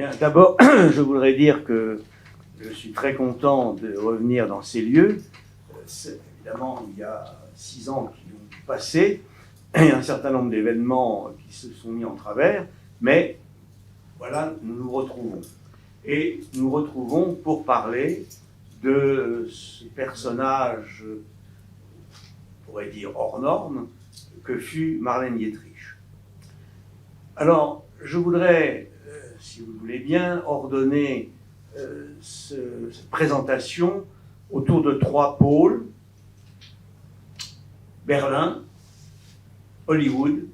Bien, d'abord, je voudrais dire que je suis très content de revenir dans ces lieux. Évidemment, il y a 6 ans qui ont passé, et un certain nombre d'événements qui se sont mis en travers, mais voilà, nous nous retrouvons. Et nous retrouvons pour parler de ce personnage, on pourrait dire hors norme, que fut Marlène Dietrich. Alors, je voudrais, si vous voulez bien, ordonner cette présentation autour de 3 pôles: Berlin, Hollywood,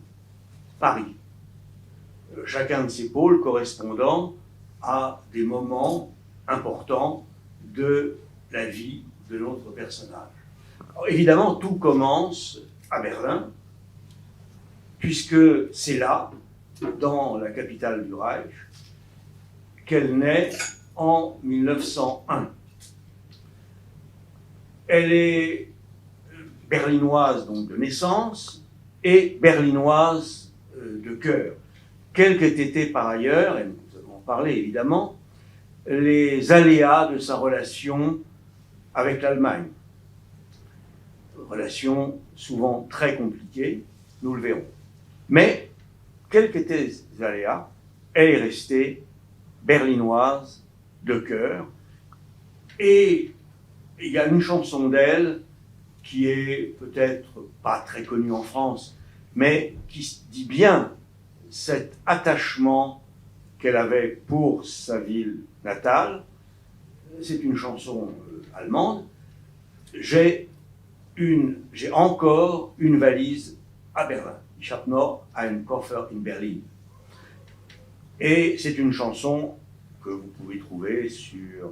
Paris. Chacun de ces pôles correspondant à des moments importants de la vie de notre personnage. Alors, évidemment, tout commence à Berlin, puisque c'est là, dans la capitale du Reich, qu'elle naît en 1901. Elle est berlinoise donc de naissance et berlinoise de cœur. Quels qu'aient été par ailleurs, et nous allons en parler évidemment, les aléas de sa relation avec l'Allemagne. Relation souvent très compliquée, nous le verrons. Mais, quels qu'étaient les aléas, elle est restée berlinoise de cœur. Et il y a une chanson d'elle qui est peut-être pas très connue en France, mais qui dit bien cet attachement qu'elle avait pour sa ville natale. C'est une chanson allemande. J'ai encore une valise à Berlin. Ich habe noch einen Koffer in Berlin. Et c'est une chanson que vous pouvez trouver sur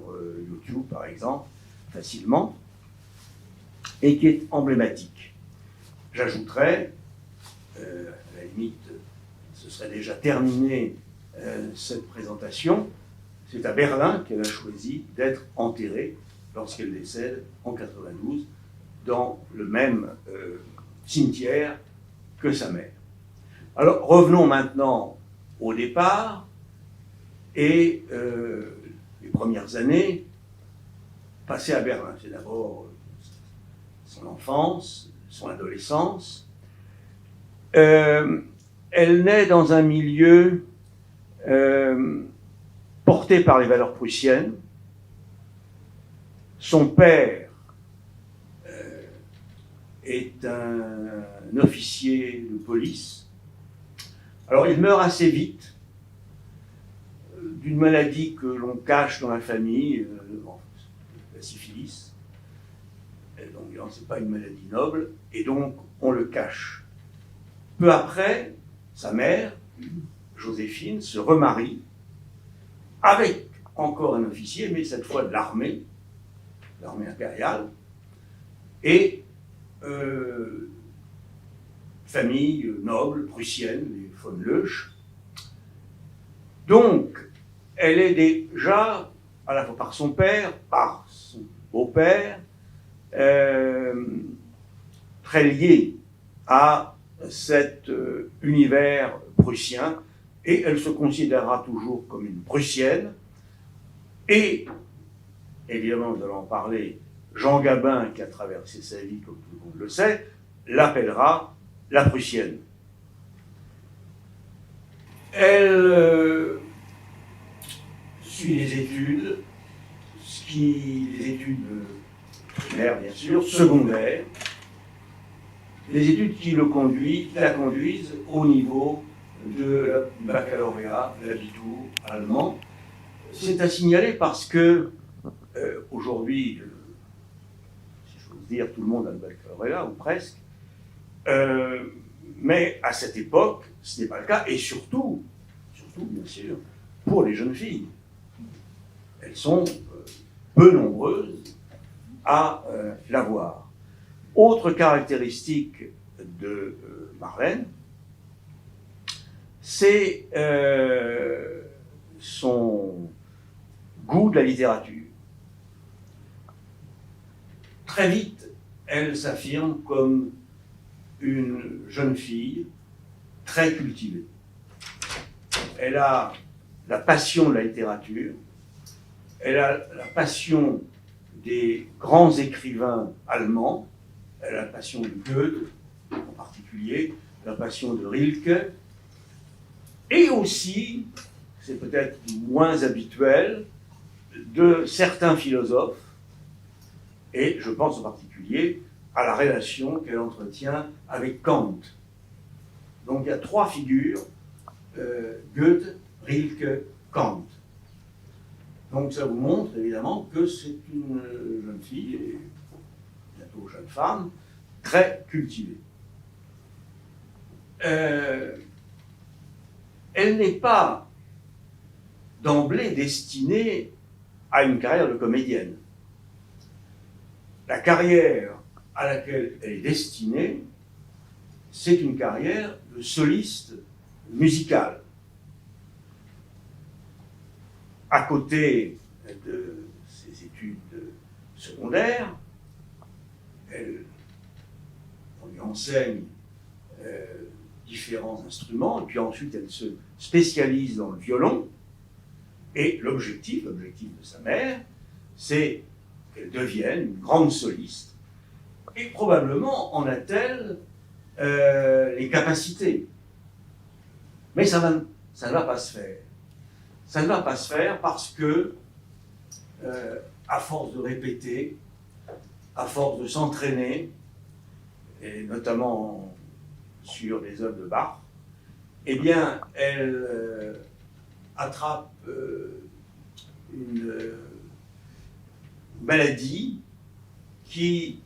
YouTube, par exemple, facilement, et qui est emblématique. J'ajouterais, à la limite, ce serait déjà terminé cette présentation, c'est à Berlin qu'elle a choisi d'être enterrée lorsqu'elle décède en 92 dans le même cimetière que sa mère. Alors revenons maintenant au départ et les premières années passées à Berlin. C'est d'abord son enfance, son adolescence. Elle naît dans un milieu porté par les valeurs prussiennes. Son père est un officier de police. Alors il meurt assez vite d'une maladie que l'on cache dans la famille, la syphilis. Donc c'est pas une maladie noble, et donc on le cache. Peu après, sa mère, Joséphine, se remarie avec encore un officier, mais cette fois de l'armée impériale, et famille noble, prussienne, les von Loesch. Donc, elle est déjà, à la fois par son père, par son beau-père, très liée à cet univers prussien, et elle se considérera toujours comme une prussienne. Et, évidemment, nous allons en parler, Jean Gabin, qui a traversé sa vie, comme tout le monde le sait, l'appellera la prussienne. Elle suit les études, les études primaires bien sûr, secondaires, les études qui la conduisent au niveau de baccalauréat, l'abitur allemand. C'est à signaler parce que aujourd'hui, si j'ose dire, tout le monde a le baccalauréat, ou presque, mais à cette époque, ce n'est pas le cas, et surtout, bien sûr, pour les jeunes filles. Elles sont peu nombreuses à l'avoir. Autre caractéristique de Marlène, c'est son goût de la littérature. Très vite, elle s'affirme comme une jeune fille très cultivée. Elle a la passion de la littérature, elle a la passion des grands écrivains allemands, elle a la passion de Goethe en particulier, la passion de Rilke, et aussi, c'est peut-être moins habituel, de certains philosophes, et je pense en particulier à la relation qu'elle entretient avec Kant. Donc il y a trois figures, Goethe, Rilke, Kant. Donc ça vous montre évidemment que c'est une jeune fille, et bientôt jeune femme, très cultivée. Elle n'est pas d'emblée destinée à une carrière de comédienne. La carrière à laquelle elle est destinée, c'est une carrière de soliste musicale. À côté de ses études secondaires, on lui enseigne différents instruments, et puis ensuite elle se spécialise dans le violon, et l'objectif de sa mère, c'est qu'elle devienne une grande soliste, et probablement en a-t-elle les capacités. Mais ça ne va pas se faire. Ça ne va pas se faire parce que, à force de répéter, à force de s'entraîner, et notamment sur les œuvres de Bach, eh bien, elle attrape une maladie qui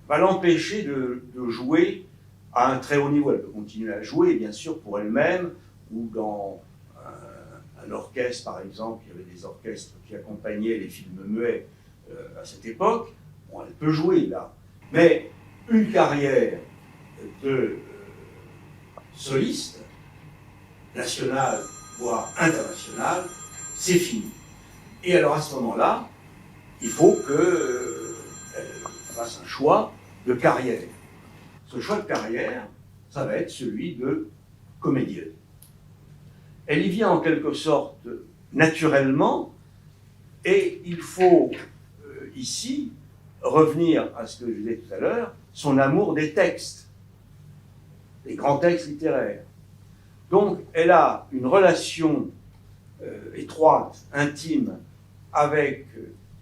va l'empêcher de jouer à un très haut niveau. Elle peut continuer à jouer, bien sûr, pour elle-même, ou dans un orchestre, par exemple. Il y avait des orchestres qui accompagnaient les films muets à cette époque. Bon, elle peut jouer, là. Mais une carrière de soliste, nationale, voire internationale, c'est fini. Et alors, à ce moment-là, il faut qu'elle fasse un choix de carrière. Ce choix de carrière, ça va être celui de comédienne. Elle y vient en quelque sorte naturellement, et il faut ici revenir à ce que je disais tout à l'heure, son amour des textes, des grands textes littéraires. Donc, elle a une relation étroite, intime avec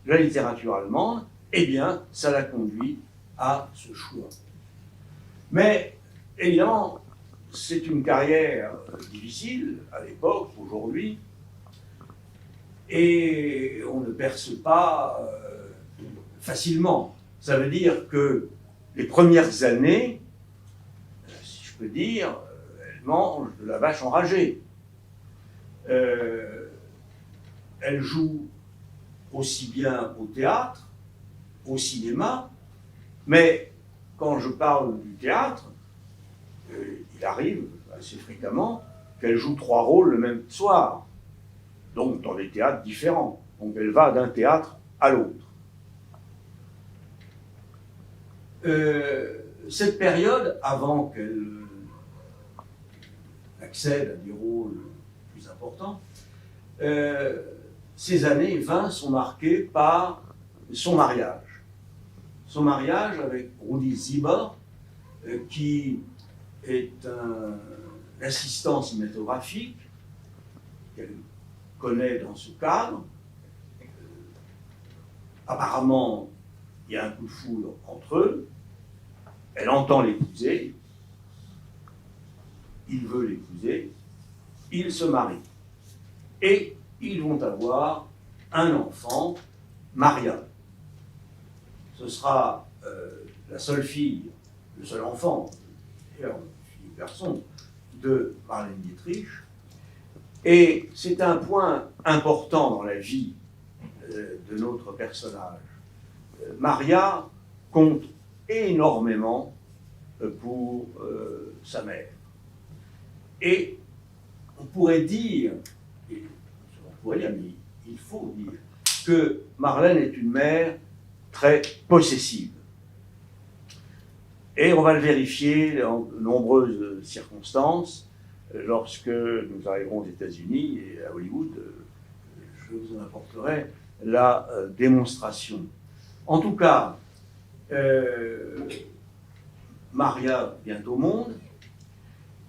la littérature allemande, eh bien, ça la conduit à ce choix. Mais, évidemment, c'est une carrière difficile à l'époque, aujourd'hui, et on ne perce pas facilement. Ça veut dire que les premières années, si je peux dire, elle mange de la vache enragée. Elle joue aussi bien au théâtre, au cinéma, mais quand je parle du théâtre, il arrive assez fréquemment qu'elle joue 3 rôles le même soir, donc dans des théâtres différents. Donc elle va d'un théâtre à l'autre. Cette période, avant qu'elle accède à des rôles plus importants, ces années 20 sont marquées par son mariage. Son mariage avec Rudi Sieber, qui est un assistant cinématographique qu'elle connaît dans ce cadre. Apparemment, il y a un coup de foudre entre eux. Elle entend l'épouser. Il veut l'épouser. Ils se marient. Et ils vont avoir un enfant, Maria. Ce sera la seule fille, le seul enfant, d'ailleurs, fille ou garçon, de Marlène Dietrich. Et c'est un point important dans la vie de notre personnage. Maria compte énormément pour sa mère. Et on pourrait dire, mais il faut dire, que Marlène est une mère très possessive. Et on va le vérifier dans de nombreuses circonstances. lorsque nous arriverons aux États-Unis et à Hollywood, je vous en apporterai la démonstration. En tout cas, Maria vient au monde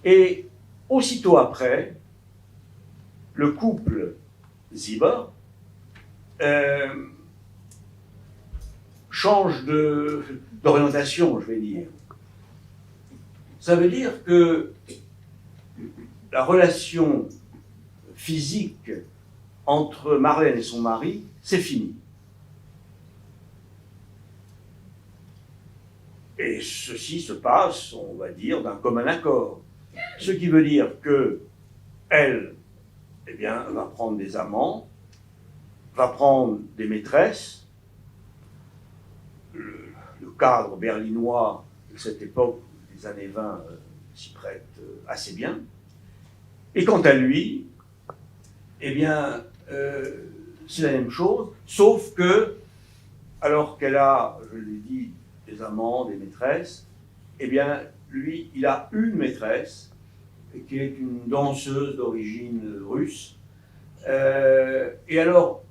et aussitôt après, le couple Sieber change d'orientation, je vais dire. Ça veut dire que la relation physique entre Marlène et son mari, c'est fini. Et ceci se passe, on va dire, d'un commun accord. Ce qui veut dire que elle, eh bien, va prendre des amants, va prendre des maîtresses. Le cadre berlinois de cette époque, des années 20, s'y prête assez bien. Et quant à lui, eh bien, c'est la même chose, sauf que, alors qu'elle a, je l'ai dit, des amants, des maîtresses, eh bien, lui, il a une maîtresse, qui est une danseuse d'origine russe. Et alors,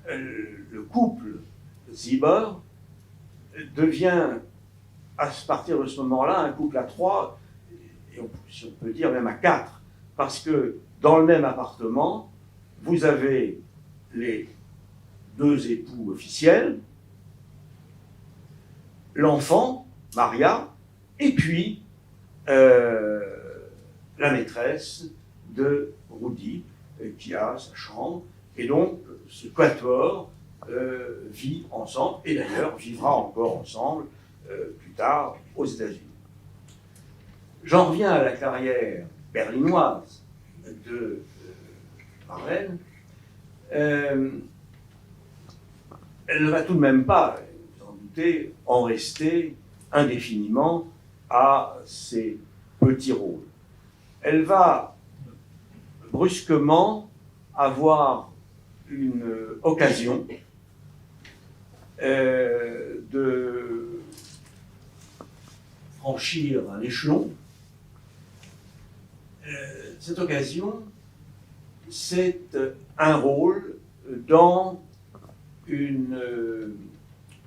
le couple Sieber devient, à partir de ce moment-là, un couple à trois, et si on peut dire même à quatre, parce que dans le même appartement, vous avez les deux époux officiels, l'enfant, Maria, et puis la maîtresse de Rudi, qui a sa chambre, et donc ce quatuor vit ensemble, et d'ailleurs vivra encore ensemble plus tard aux États-Unis. J'en reviens à la carrière berlinoise de Marlène. Elle ne va tout de même pas, vous en doutez, en rester indéfiniment à ses petits rôles. Elle va brusquement avoir une occasion de franchir un échelon. Cette occasion, c'est un rôle dans une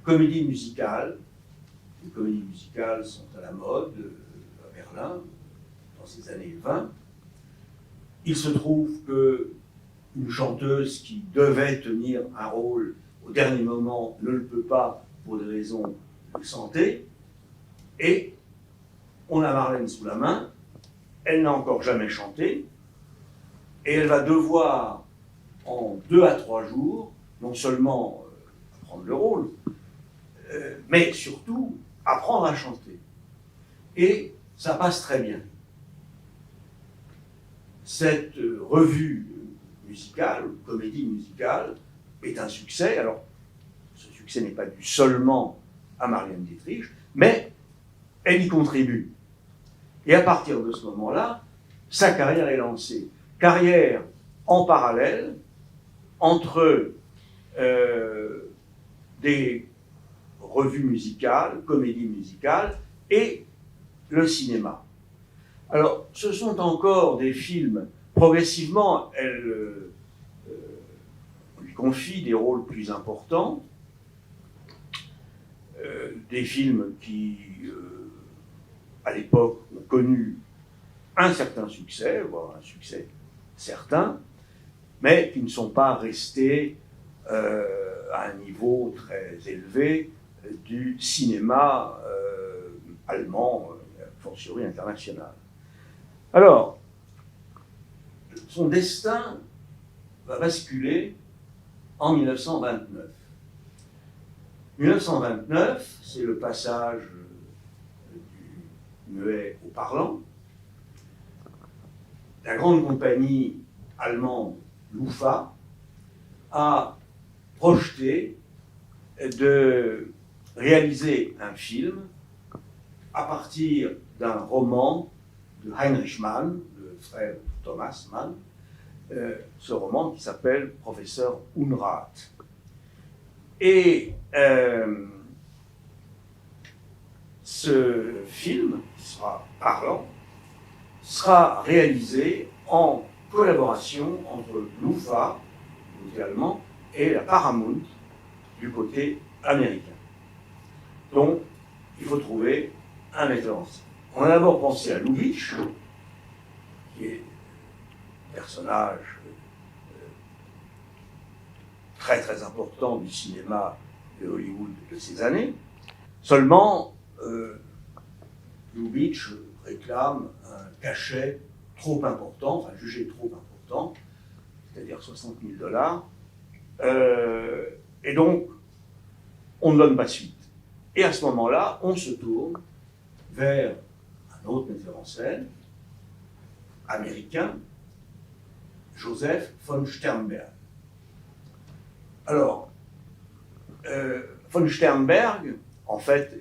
comédie musicale. Les comédies musicales sont à la mode à Berlin dans ces années 20. Il se trouve qu'une chanteuse qui devait tenir un rôle au dernier moment ne le peut pas pour des raisons de santé, et on a Marlène sous la main, elle n'a encore jamais chanté, et elle va devoir, en 2 à 3 jours, non seulement prendre le rôle, mais surtout apprendre à chanter. Et ça passe très bien. Cette revue musicale, comédie musicale, est un succès. Alors, ce succès n'est pas dû seulement à Marlène Dietrich, mais elle y contribue. Et à partir de ce moment-là, sa carrière est lancée. Carrière en parallèle entre des revues musicales, comédies musicales et le cinéma. Alors, ce sont encore des films, progressivement, elle lui confie des rôles plus importants, des films qui, à l'époque, ont connu un certain succès, voire un succès certain, mais qui ne sont pas restés à un niveau très élevé du cinéma allemand, fortiori international. Alors, son destin va basculer en 1929. 1929, c'est le passage du muet au parlant. La grande compagnie allemande Lufa a projeté de réaliser un film à partir d'un roman de Heinrich Mann, le frère Thomas Mann, ce roman qui s'appelle Professeur Unrat. Et ce film, qui sera parlant, sera réalisé en collaboration entre l'UFA, du côté allemand, et la Paramount, du côté américain. Donc, il faut trouver un metteur en scène. On a d'abord pensé à Lubitsch, qui est un personnage très très important du cinéma de Hollywood de ces années. Seulement, Lubitsch réclame un cachet trop important, enfin jugé trop important, c'est-à-dire 60 000 $. Et donc, on ne donne pas suite. Et à ce moment-là, on se tourne vers un autre metteur en scène, américain, Joseph von Sternberg. Alors, von Sternberg, en fait,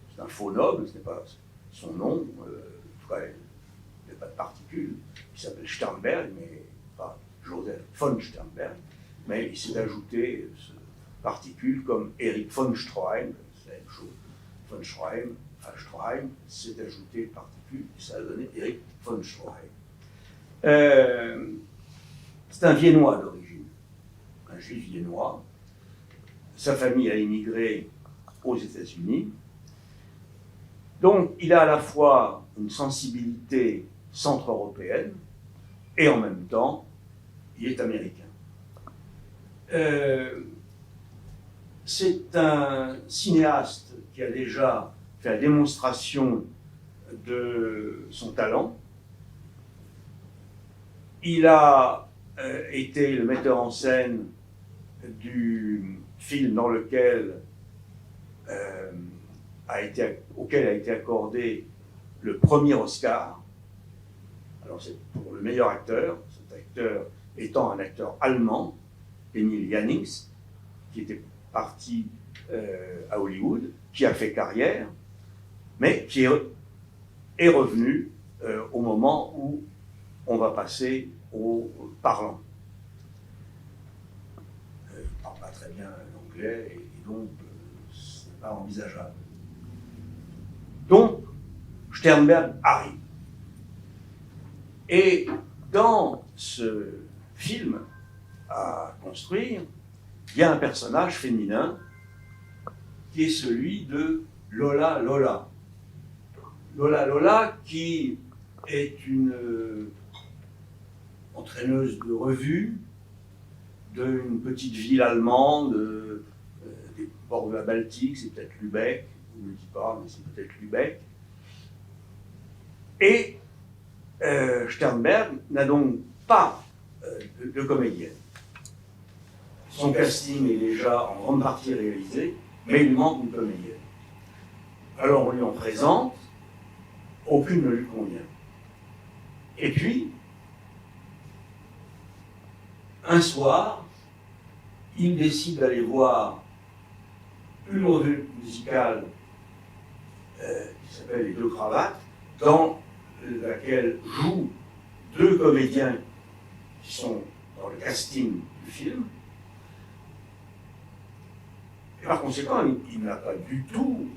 c'est un faux noble, ce n'est pas son nom, en tout cas, il n'y a pas de particule, il s'appelle Sternberg, mais pas Joseph von Sternberg, mais il s'est ajouté ce particule comme Erich von Stroheim, c'est la même chose, von Stroheim, à Stroheim, s'est ajouté particule, et ça a donné Erich von Stroheim. C'est un Viennois d'origine, un juif viennois. Sa famille a immigré aux États-Unis. Donc, il a à la fois une sensibilité centre-européenne et en même temps, il est américain. C'est un cinéaste qui a déjà fait la démonstration de son talent. Il a été le metteur en scène du film dans lequel auquel a été accordé le premier Oscar. Alors c'est pour le meilleur acteur, cet acteur étant un acteur allemand, Emil Jannings, qui était parti à Hollywood, qui a fait carrière, mais qui est revenu au moment où on va passer au parlant. Il ne parle pas très bien l'anglais et donc ce n'est pas envisageable. Donc, Sternberg arrive. Et dans ce film à construire, il y a un personnage féminin qui est celui de Lola Lola. Lola Lola qui est une entraîneuse de revue d'une petite ville allemande des bords de la Baltique, c'est peut-être Lübeck, on ne le dit pas, mais c'est peut-être Lübeck. Et Sternberg n'a donc pas de comédienne. Son casting est déjà en grande partie réalisé, mais il manque une comédienne. Alors on lui en présente, aucune ne lui convient. Et puis, un soir, il décide d'aller voir une revue musicale qui s'appelle Les Deux Cravates, dans laquelle jouent deux comédiens qui sont dans le casting du film. Et par conséquent, il n'a pas du tout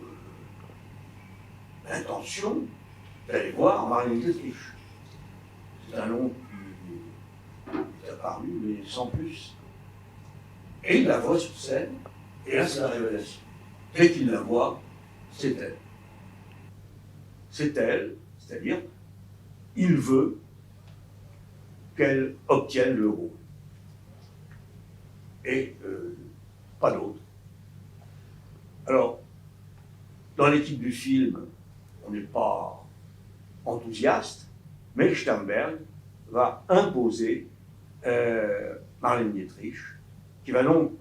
l'intention d'aller voir Marlène Dietrich. C'est un nom qui est apparu, mais sans plus. Et il la voit sur scène, et là c'est la révélation. Dès qu'il la voit, c'est elle. C'est elle, c'est-à-dire, il veut qu'elle obtienne le rôle. Et pas d'autre. Alors, dans l'équipe du film, on n'est pas enthousiaste, mais Sternberg va imposer Marlène Dietrich, qui va donc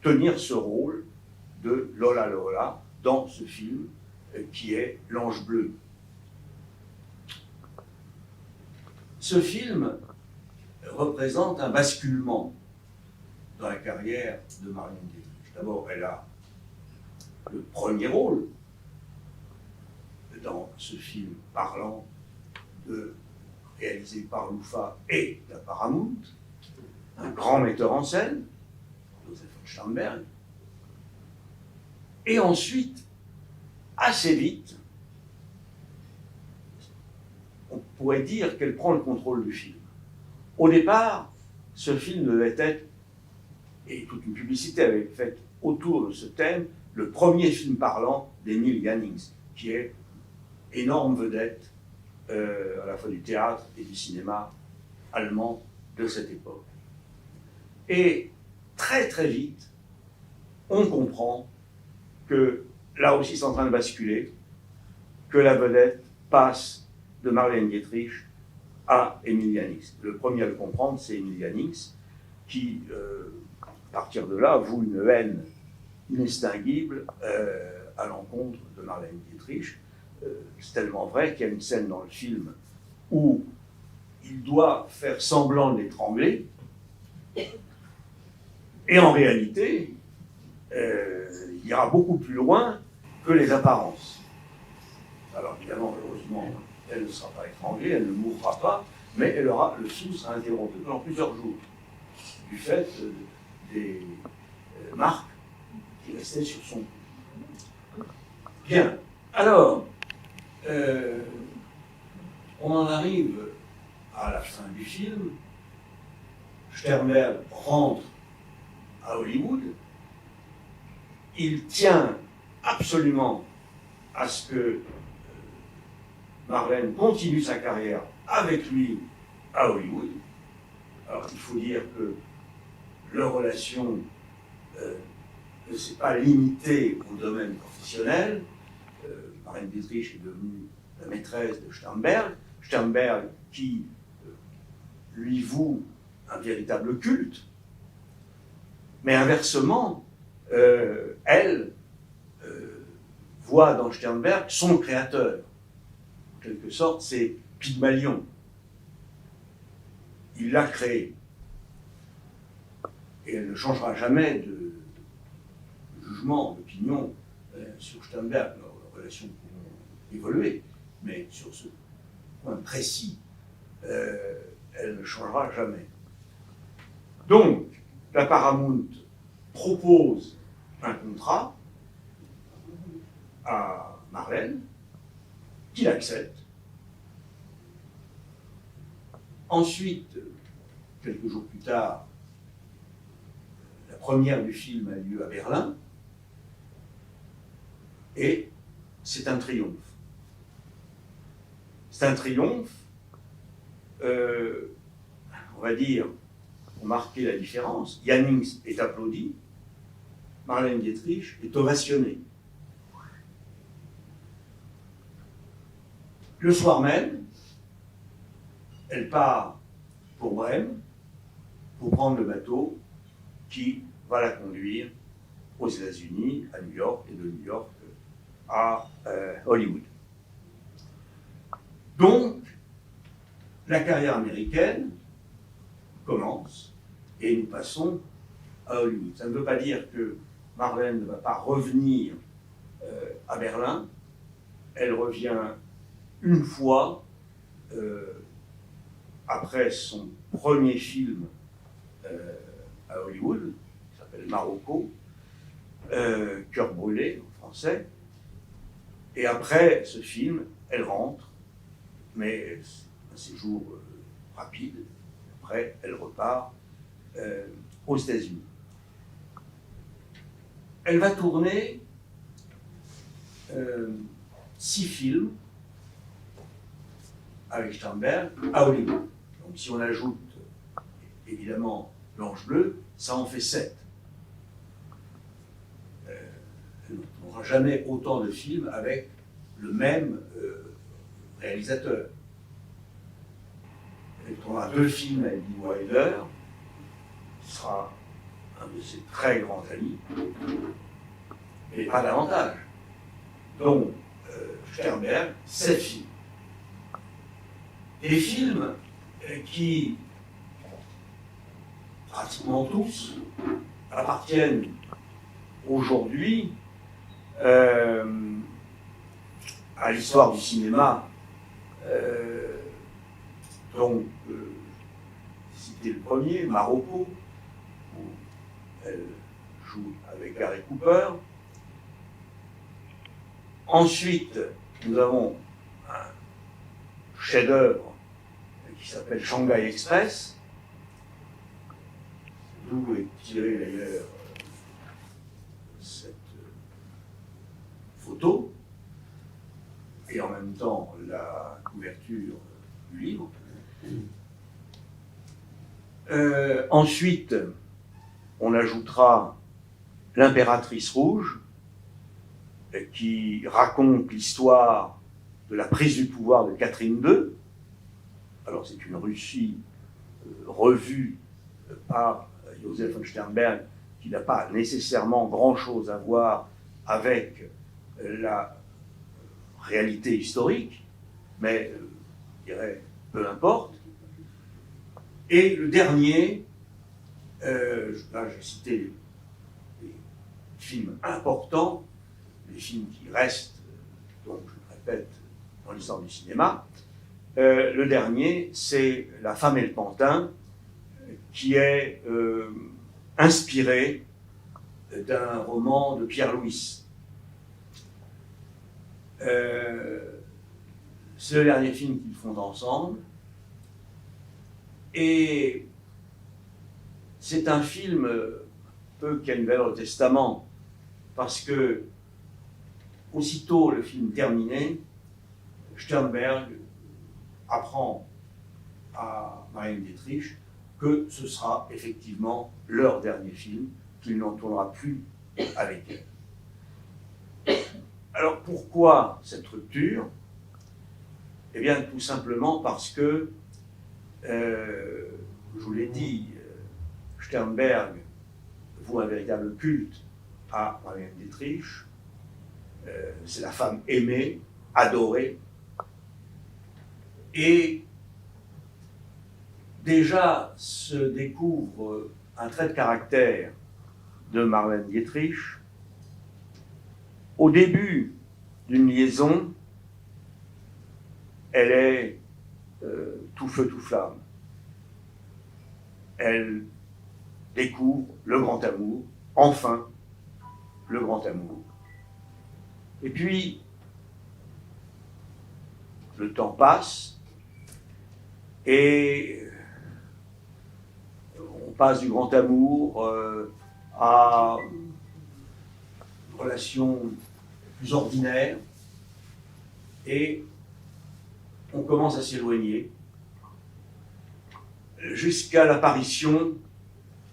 tenir ce rôle de Lola Lola dans ce film qui est L'Ange bleu. Ce film représente un basculement dans la carrière de Marlène Dietrich. D'abord, elle a le premier rôle dans ce film parlant réalisé par l'UFA et la Paramount, un grand metteur en scène, Joseph von Sternberg, et ensuite, assez vite, on pourrait dire qu'elle prend le contrôle du film. Au départ, ce film devait être, et toute une publicité avait été faite autour de ce thème, le premier film parlant d'Emil Jannings, qui est énorme vedette à la fois du théâtre et du cinéma allemand de cette époque. Et très très vite, on comprend que là aussi c'est en train de basculer, que la vedette passe de Marlène Dietrich à Emil Jannings. Le premier à le comprendre, c'est Emil Jannings, qui, à partir de là, voue une haine inextinguible à l'encontre de Marlène Dietrich. C'est tellement vrai qu'il y a une scène dans le film où il doit faire semblant de l'étrangler, et en réalité, il ira beaucoup plus loin que les apparences. Alors évidemment, heureusement, elle ne sera pas étranglée, elle ne mourra pas, mais le film sera interrompu pendant plusieurs jours, du fait des marques qui restaient sur son cou. Bien, alors, on en arrive à la fin du film. Sternberg rentre à Hollywood. Il tient absolument à ce que Marlène continue sa carrière avec lui à Hollywood. Alors il faut dire que leur relation ne s'est pas limitée au domaine professionnel. Marlène Dietrich est devenue la maîtresse de Sternberg. Sternberg qui lui voue un véritable culte. Mais inversement, elle voit dans Sternberg son créateur. En quelque sorte, c'est Pygmalion. Il l'a créé. Et elle ne changera jamais de jugement, d'opinion sur Sternberg. Leurs relations pourront évoluer, mais sur ce point précis, elle ne changera jamais. Donc, la Paramount propose un contrat à Marlène, qu'il accepte. Ensuite, quelques jours plus tard, la première du film a lieu à Berlin, et c'est un triomphe. C'est un triomphe, on va dire, pour marquer la différence. Jannings est applaudi, Marlène Dietrich est ovationnée. Le soir même, elle part pour Brême pour prendre le bateau qui va la conduire aux États-Unis, à New York, et de New York à Hollywood. Donc, la carrière américaine commence et nous passons à Hollywood. Ça ne veut pas dire que Marlène ne va pas revenir à Berlin. Elle revient une fois après son premier film à Hollywood, qui s'appelle Marocco, Cœur brûlé en français. Et après ce film, elle rentre, mais c'est un séjour rapide. Après, elle repart aux États-Unis. Elle va tourner 6 films avec Sternberg à Hollywood. Donc si on ajoute évidemment L'Ange Bleu, ça en fait 7. Elle n'aura jamais autant de films avec le même réalisateur. Elle tournera 2 films avec Billy Wilder, qui sera un de ses très grands amis, mais pas davantage. Donc, Sternberg, 7 films. Des films qui, pratiquement tous, appartiennent aujourd'hui à l'histoire du cinéma. Donc, c'était le premier, Marocco, où elle joue avec Gary Cooper. Ensuite, nous avons un chef-d'œuvre qui s'appelle Shanghai Express, d'où est tirée d'ailleurs cette photo, et en même temps la couverture du livre. Ensuite, on ajoutera L'Impératrice Rouge, qui raconte l'histoire de la prise du pouvoir de Catherine II. Alors c'est une Russie revue par Joseph von Sternberg, qui n'a pas nécessairement grand-chose à voir avec la réalité historique, mais je dirais peu importe. Et le dernier, là j'ai cité les films importants, les films qui restent, donc je le répète, dans l'histoire du cinéma. Le dernier, c'est La femme et le pantin, qui est inspiré d'un roman de Pierre Louis. C'est le dernier film qu'ils font ensemble. Et c'est un film peu qui a une valeur au testament, parce que aussitôt le film terminé, Sternberg apprend à Marlène Dietrich que ce sera effectivement leur dernier film, qu'il n'en tournera plus avec elle. Alors pourquoi cette rupture? Eh bien tout simplement parce que, je vous l'ai dit, Sternberg voue un véritable culte à Marlène Dietrich. C'est la femme aimée, adorée. Et déjà se découvre un trait de caractère de Marlène Dietrich. Au début d'une liaison, elle est tout feu, tout flamme. Elle découvre le grand amour, enfin, le grand amour. Et puis, le temps passe, et on passe du grand amour à une relation plus ordinaire, et on commence à s'éloigner jusqu'à l'apparition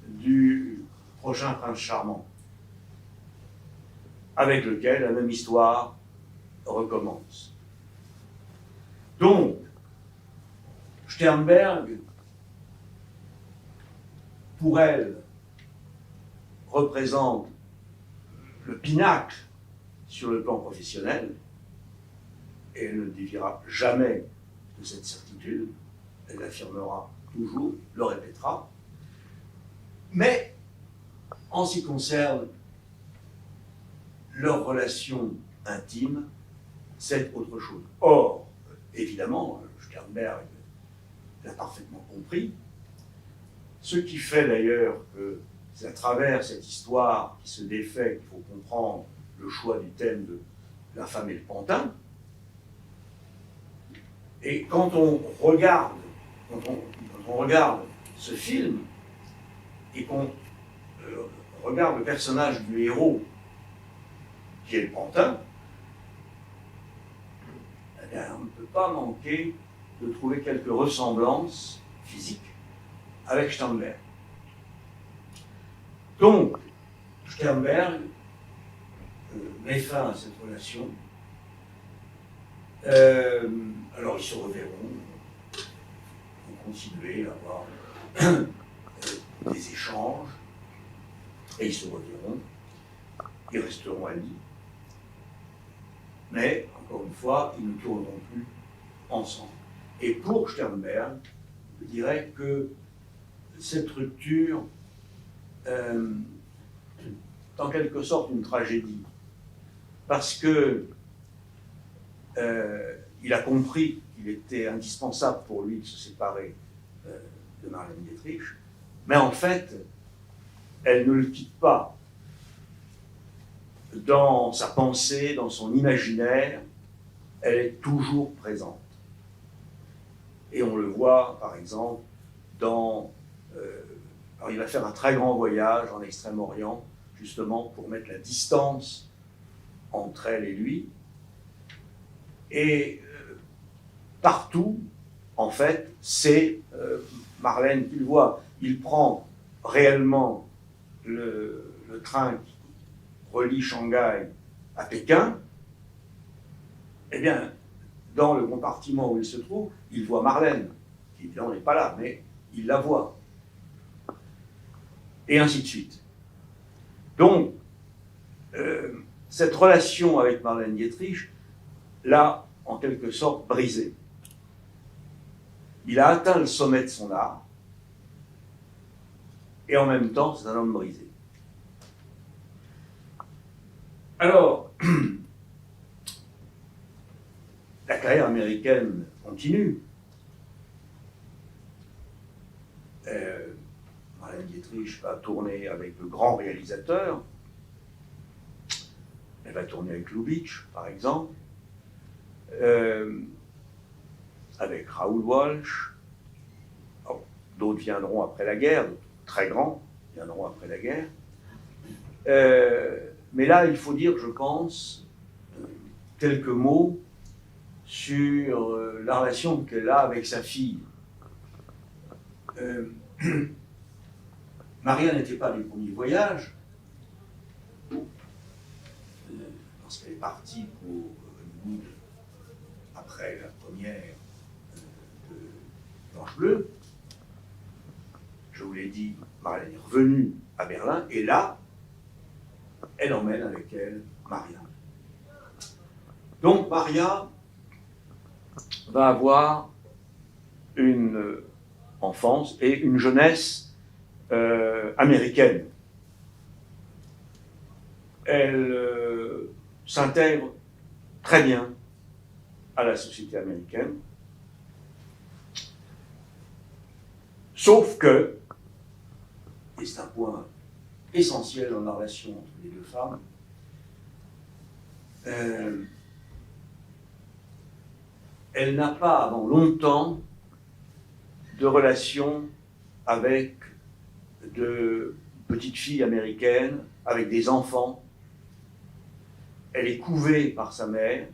du prochain prince charmant, avec lequel la même histoire recommence. Donc, Sternberg, pour elle, représente le pinacle sur le plan professionnel, et elle ne déviera jamais de cette certitude, elle l'affirmera toujours, le répétera. Mais, en ce qui concerne leur relation intime, c'est autre chose. Or, évidemment, Sternberg l'a parfaitement compris, ce qui fait d'ailleurs que c'est à travers cette histoire qui se défait qu'il faut comprendre le choix du thème de La femme et le pantin. Et quand on regarde ce film et qu'on regarde le personnage du héros qui est le pantin, eh bien, on ne peut pas manquer de trouver quelques ressemblances physiques avec Sternberg. Donc, Sternberg met fin à cette relation. Alors, ils se reverront, vont continuer à avoir des échanges, et ils se reverront, ils resteront amis. Mais, encore une fois, ils ne tourneront plus ensemble. Et pour Sternberg, je dirais que cette rupture est en quelque sorte une tragédie. Parce que il a compris qu'il était indispensable pour lui de se séparer de Marlène Dietrich, mais en fait, elle ne le quitte pas. Dans sa pensée, dans son imaginaire, elle est toujours présente. Et on le voit, par exemple, alors il va faire un très grand voyage en Extrême-Orient, justement pour mettre la distance entre elle et lui. Et partout, en fait, c'est Marlène qui le voit. Il prend réellement le train qui relie Shanghai à Pékin. Eh bien, dans le compartiment où il se trouve, il voit Marlène, qui évidemment n'est pas là, mais il la voit. Et ainsi de suite. Donc, cette relation avec Marlène Dietrich l'a, en quelque sorte, brisée. Il a atteint le sommet de son art, et en même temps, c'est un homme brisé. Alors, la carrière américaine continue. Marlène Dietrich va tourner avec de grands réalisateurs. Elle va tourner avec Lubitsch, par exemple, avec Raoul Walsh. D'autres viendront après la guerre, d'autres très grands viendront après la guerre. Mais là, il faut dire, je pense, quelques mots sur la relation qu'elle a avec sa fille. Maria n'était pas du premier voyage. Lorsqu'elle est partie pour Hollywood après la première de Blanche Bleue, je vous l'ai dit, Marlène est revenue à Berlin et là, elle emmène avec elle Maria. Donc Maria va avoir une enfance et une jeunesse américaine. Elle s'intègre très bien à la société américaine, sauf que, et c'est un point essentiel dans la relation entre les deux femmes, elle n'a pas avant longtemps de relation avec de petites filles américaines, avec des enfants. Elle est couvée par sa mère.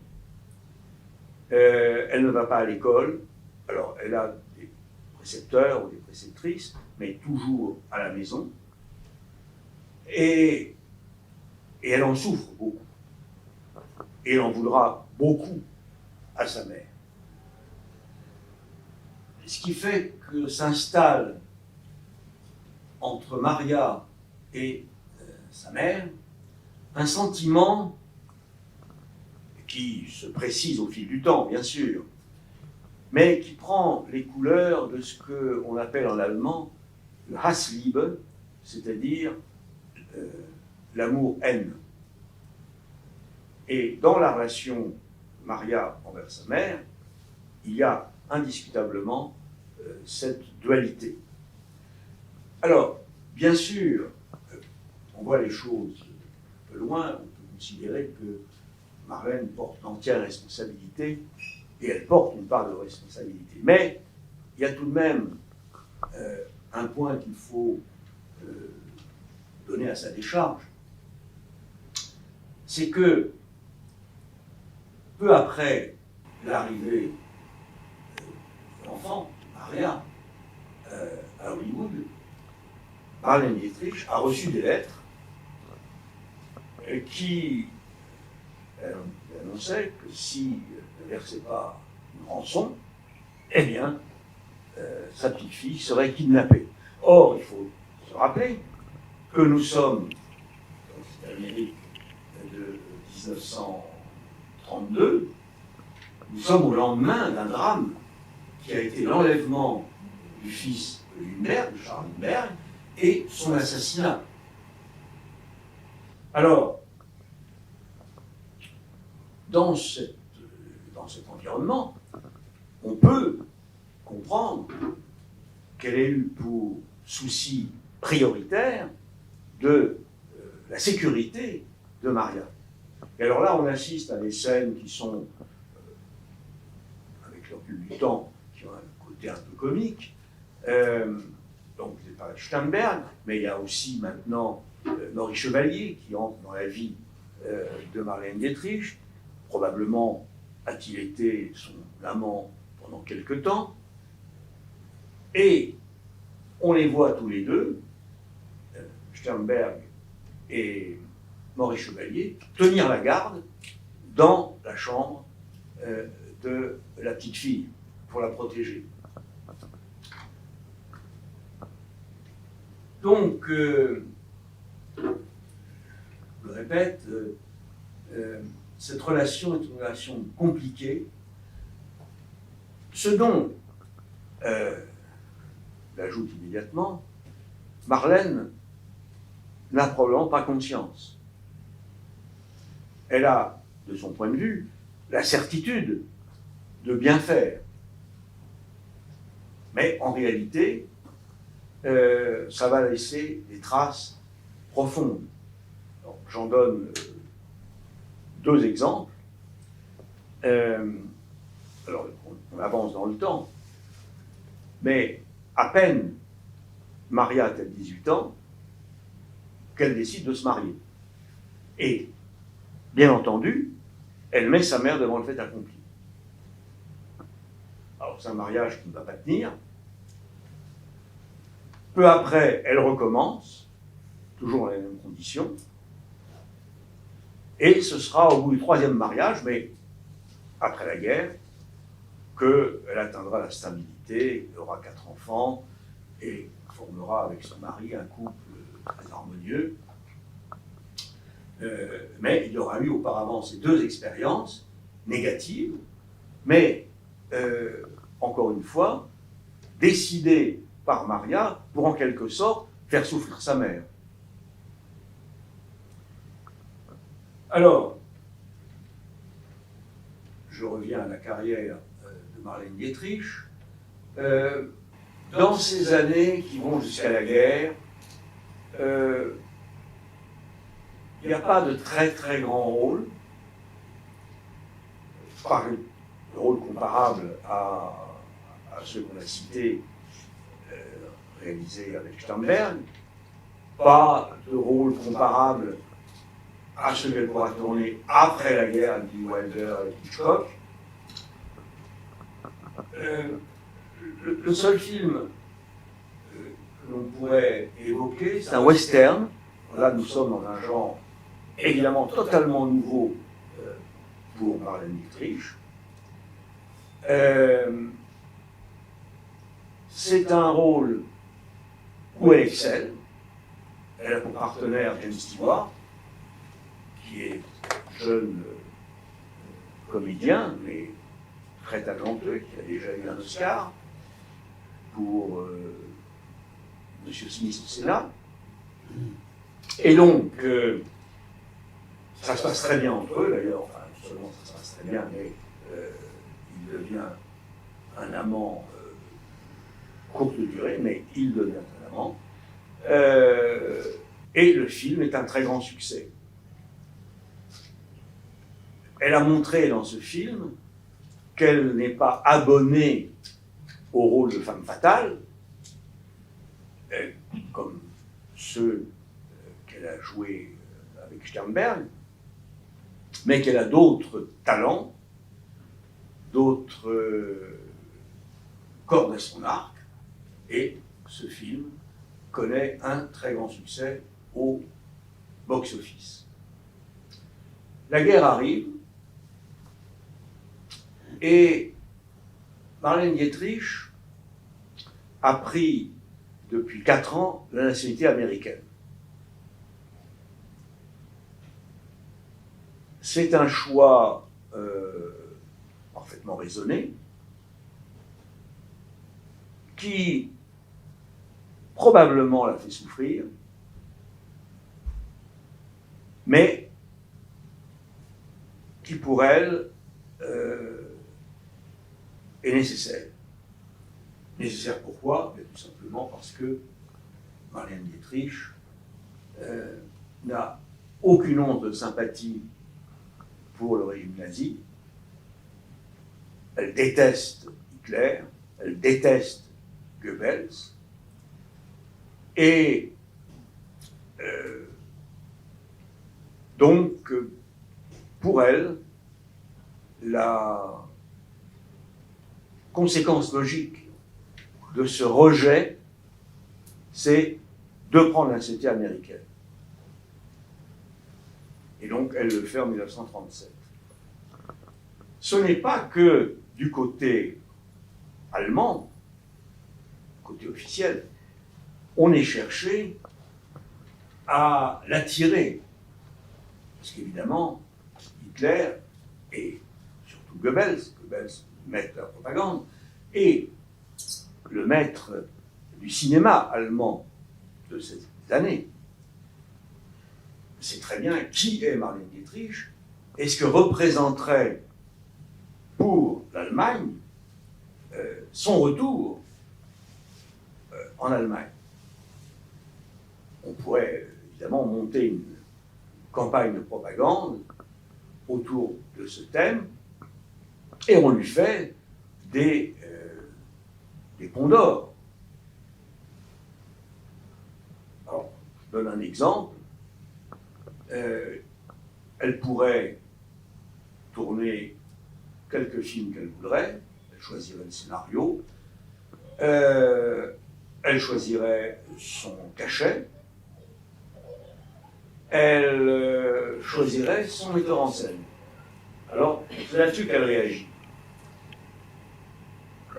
Elle ne va pas à l'école. Alors, elle a des précepteurs ou des préceptrices, mais toujours à la maison. Et elle en souffre beaucoup. Et elle en voudra beaucoup à sa mère. Ce qui fait que s'installe entre Maria et sa mère un sentiment qui se précise au fil du temps, bien sûr, mais qui prend les couleurs de ce qu'on appelle en allemand le Hassliebe, c'est-à-dire l'amour-haine. Et dans la relation Maria envers sa mère, il y a indiscutablement cette dualité. Alors, bien sûr, on voit les choses un peu loin, on peut considérer que Marlène porte l'entière responsabilité, et elle porte une part de responsabilité. Mais il y a tout de même un point qu'il faut donner à sa décharge, c'est que peu après l'arrivée de l'enfant, Maria, à Hollywood, Marlène Dietrich a reçu des lettres qui annonçaient que si elle ne versait pas une rançon, eh bien, sa petite fille serait kidnappée. Or, il faut se rappeler que nous sommes dans cette Amérique de 1932, nous sommes au lendemain d'un drame qui a été l'enlèvement du fils de Lindbergh, de Charles Lindbergh, et son assassinat. Alors, dans cet environnement, on peut comprendre qu'elle ait eu pour souci prioritaire de la sécurité de Maria. Et alors là, on assiste à des scènes qui sont, avec le recul du temps, qui qui ont un côté un peu comique. Donc, vous avez parlé de Sternberg, mais il y a aussi maintenant Maurice Chevalier qui entre dans la vie de Marlène Dietrich. Probablement a-t-il été son amant pendant quelque temps. Et on les voit tous les deux, Sternberg et Maurice Chevalier, tenir la garde dans la chambre de la petite fille pour la protéger. Donc, je le répète, cette relation est une relation compliquée, ce dont, j'ajoute immédiatement, Marlène n'a probablement pas conscience. Elle a, de son point de vue, la certitude de bien faire. Mais en réalité, ça va laisser des traces profondes. J'en donne deux exemples. Alors, on avance dans le temps, mais à peine Maria a-t-elle 18 ans qu'elle décide de se marier. Et, bien entendu, elle met sa mère devant le fait accompli. Alors, c'est un mariage qui ne va pas tenir. Peu après, elle recommence, toujours dans les mêmes conditions. Et ce sera au bout du troisième mariage, mais après la guerre, qu'elle atteindra la stabilité, elle aura 4 enfants et formera avec son mari un couple très harmonieux. Mais il y aura eu auparavant ces deux expériences négatives, mais encore une fois, décidées par Maria pour en quelque sorte faire souffrir sa mère. Alors, je reviens à la carrière de Marlène Dietrich. Dans ces années qui vont jusqu'à la guerre, il n'y a pas de très très grand rôle. Je parle de rôle comparable à ceux qu'on a cités, réalisés avec Sternberg. Pas de rôle comparable à ceux qu'elle pourra tourner après la guerre avec Wilder et Hitchcock. Le seul film que l'on pourrait évoquer, c'est un western. Là, nous sommes dans un genre évidemment totalement nouveau pour Marlène Dietrich. C'est un rôle où elle excelle. Elle a pour partenaire James Stewart, qui est jeune comédien, mais très talentueux, qui a déjà eu un Oscar pour Monsieur Smith au Sénat. Et donc, ça se passe très bien entre eux, d'ailleurs, enfin, non seulement ça se passe très bien, mais il devient un amant courte durée, mais il devient un amant. Et le film est un très grand succès. Elle a montré dans ce film qu'elle n'est pas abonnée au rôle de femme fatale, comme ceux qu'elle a joués avec Sternberg, mais qu'elle a d'autres talents, d'autres cordes à son arc, et ce film connaît un très grand succès au box-office. La guerre arrive, et Marlène Dietrich a pris depuis 4 ans la nationalité américaine. C'est un choix parfaitement raisonné qui probablement la fait souffrir, mais qui pour elle est nécessaire. Nécessaire pourquoi? Tout simplement parce que Marlène Dietrich n'a aucune once de sympathie pour le régime nazi. Elle déteste Hitler, Elle déteste Goebbels. Et donc, pour elle, la conséquence logique de ce rejet, c'est de prendre la nationalité américaine. Et donc, elle le fait en 1937. Ce n'est pas que du côté allemand, côté officiel, on ait cherché à l'attirer. Parce qu'évidemment, Hitler et surtout Goebbels, maître de la propagande, et le maître du cinéma allemand de ces années, sait très bien qui est Marlène Dietrich et ce que représenterait pour l'Allemagne son retour en Allemagne. On pourrait évidemment monter une campagne de propagande autour de ce thème et on lui fait des ponts d'or. Alors, je donne un exemple. Elle pourrait tourner quelques films qu'elle voudrait, elle choisirait le scénario, elle choisirait son cachet, elle choisirait son metteur en scène. Alors, c'est là-dessus qu'elle réagit.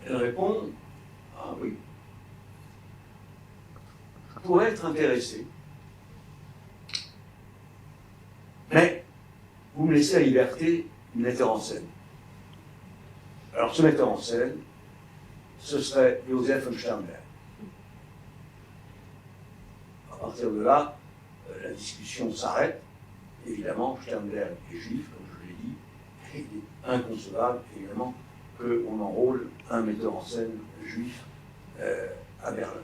Elle répond « Ah oui, je pourrais être intéressée, mais vous me laissez la liberté du metteur en scène. » Alors, ce metteur en scène, ce serait Joseph von Sternberg. À partir de là, la discussion s'arrête. Évidemment, Sternberg est juif, comme je l'ai dit, et il est inconcevable, évidemment, qu'on enrôle un metteur en scène juif à Berlin.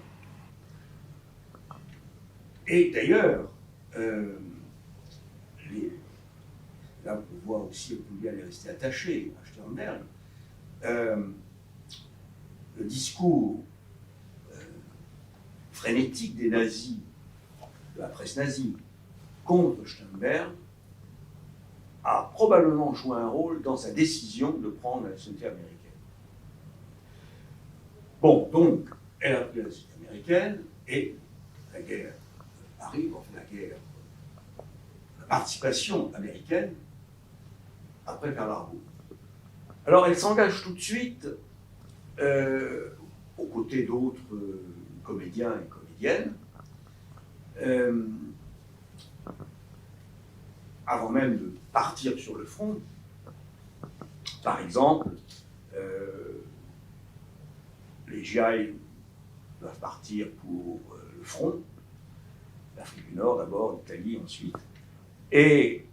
Et d'ailleurs, là on voit aussi combien elle est restée attachée à Sternberg, le discours frénétique des nazis, de la presse nazie, contre Sternberg, a probablement joué un rôle dans sa décision de prendre la nationalité américaine. Bon, donc, elle a pris la nationalité américaine et la guerre arrive, enfin la participation américaine après Pearl Harbor. Alors, elle s'engage tout de suite aux côtés d'autres comédiens et comédiennes, avant même de partir sur le front. Par exemple, les GI doivent partir pour le front, l'Afrique du Nord d'abord, l'Italie ensuite. Et,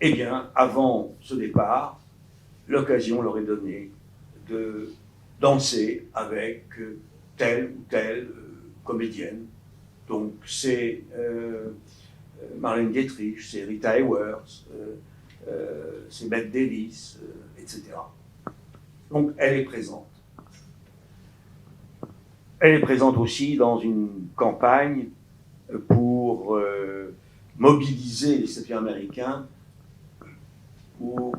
eh bien, avant ce départ, l'occasion leur est donnée de danser avec telle ou telle comédienne. Donc c'est Marlène Dietrich, c'est Rita Hayworth, c'est Bette Davis, etc. Donc elle est présente. Elle est présente aussi dans une campagne pour mobiliser les citoyens américains pour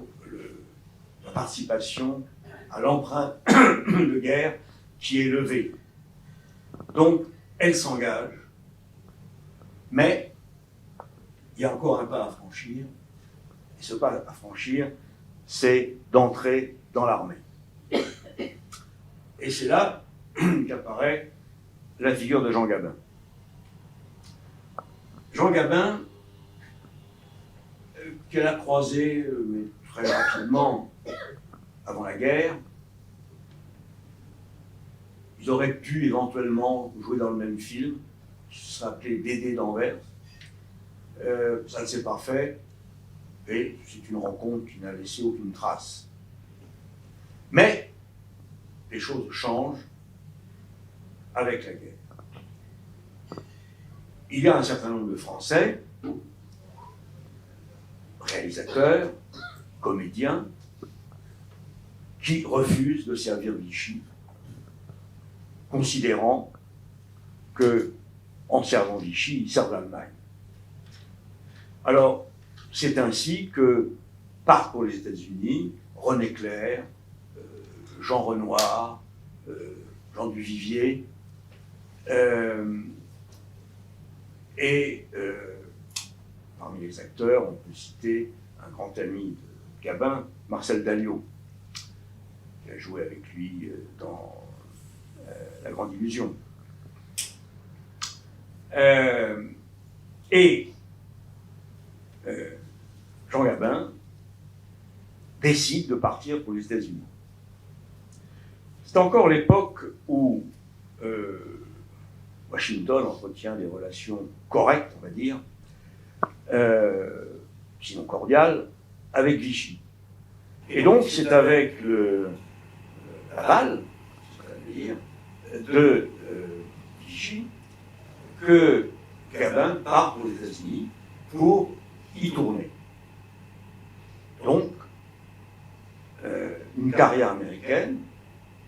la participation à l'emprunt de guerre qui est levée. Donc, elle s'engage, mais il y a encore un pas à franchir, et ce pas à franchir, c'est d'entrer dans l'armée. Et c'est là qu'apparaît la figure de Jean Gabin. Jean Gabin, qu'elle a croisé mais très rapidement avant la guerre, ils auraient pu éventuellement jouer dans le même film, qui serait appelé Dédé d'Anvers. Ça ne s'est pas fait, et c'est une rencontre qui n'a laissé aucune trace. Mais les choses changent avec la guerre. Il y a un certain nombre de Français, réalisateurs, comédiens, qui refusent de servir Vichy considérant que, en servant Vichy, ils servent l'Allemagne. Alors, c'est ainsi que partent pour les États-Unis René Clair, Jean Renoir, Jean Duvivier, et parmi les acteurs, on peut citer un grand ami de Gabin, Marcel Dalliot, qui a joué avec lui dans La Grande Illusion. Jean Gabin décide de partir pour les États-Unis. C'est encore l'époque où Washington entretient des relations correctes, on va dire, sinon cordiales, avec Vichy. Et donc, c'est avec l'aval, c'est-à-dire de Vichy, que Gabin part pour les États-Unis pour y tourner. Donc, une carrière américaine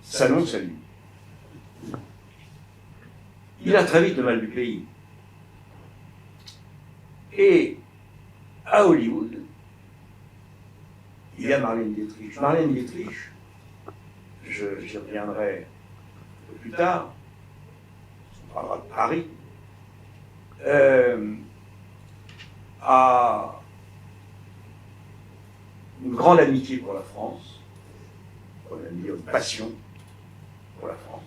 s'annonce à lui. Il a très vite le mal du pays. Et à Hollywood, il y a Marlène Dietrich. Marlène Dietrich, j'y reviendrai plus tard, on parlera de Paris, a une grande amitié pour la France, une passion pour la France.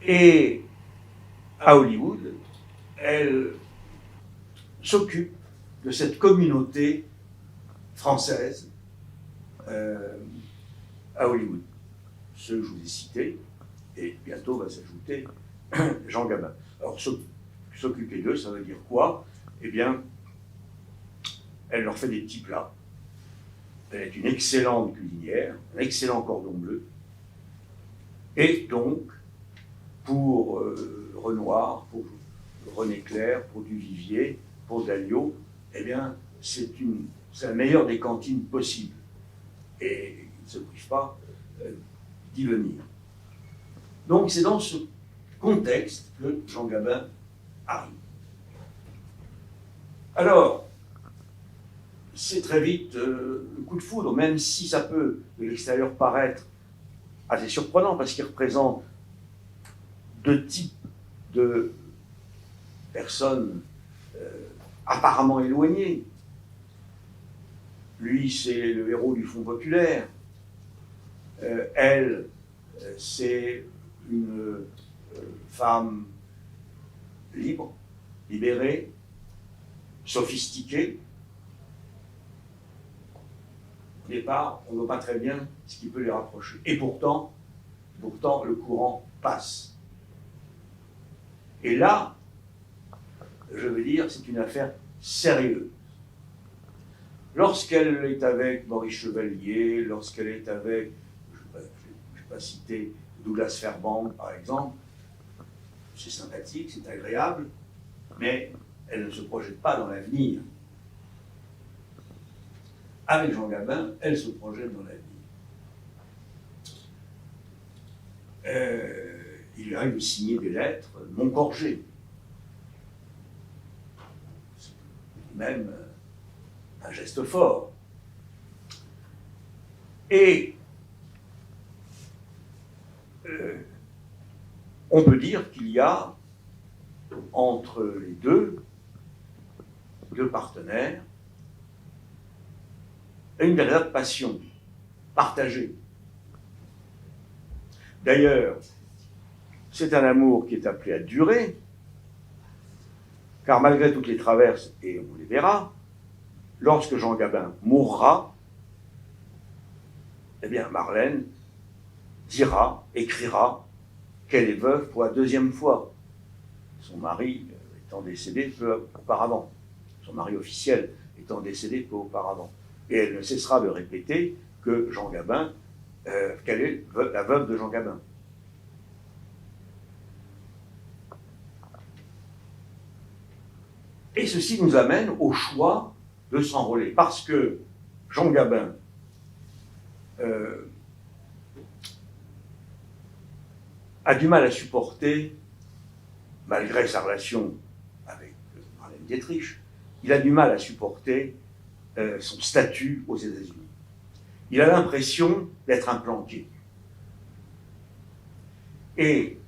Et à Hollywood, elle s'occupe de cette communauté française à Hollywood. Ceux que je vous ai cités, et bientôt va s'ajouter Jean Gabin. Alors, s'occuper d'eux, ça veut dire quoi? Eh bien, elle leur fait des petits plats. Elle est une excellente cuisinière, un excellent cordon bleu. Et donc, pour Renoir, pour René Clair, pour Duvivier, pour Dalliot, eh bien, c'est la meilleure des cantines possibles. Et ils ne se privent pas d'y venir. Donc, c'est dans ce contexte que Jean Gabin arrive. Alors, c'est très vite le coup de foudre, même si ça peut, de l'extérieur, paraître assez surprenant, parce qu'il représente deux types de personnes apparemment éloignées. Lui, c'est le héros du Front populaire. Elle, c'est une femme libre, libérée, sophistiquée. Au départ, on ne voit pas très bien ce qui peut les rapprocher. Et pourtant, le courant passe. Et là, je veux dire, c'est une affaire sérieuse. Lorsqu'elle est avec Maurice Chevalier, lorsqu'elle est avec, je ne vais pas citer Douglas Fairbanks par exemple, c'est sympathique, c'est agréable, mais elle ne se projette pas dans l'avenir. Avec Jean Gabin, elle se projette dans l'avenir. Il lui arrive de signer des lettres non gorgées. C'est même un geste fort. Et on peut dire qu'il y a entre les deux partenaires une véritable passion partagée. D'ailleurs, c'est un amour qui est appelé à durer, car malgré toutes les traverses, et on les verra, lorsque Jean Gabin mourra, eh bien Marlène dira, écrira qu'elle est veuve pour la deuxième fois, son mari étant décédé peu auparavant, son mari officiel étant décédé peu auparavant. Et elle ne cessera de répéter que Jean Gabin, qu'elle est la veuve de Jean Gabin. Et ceci nous amène au choix de s'enrôler, parce que Jean Gabin a du mal à supporter, malgré sa relation avec Marlène Dietrich, il a du mal à supporter son statut aux États-Unis. Il a l'impression d'être un planqué. Et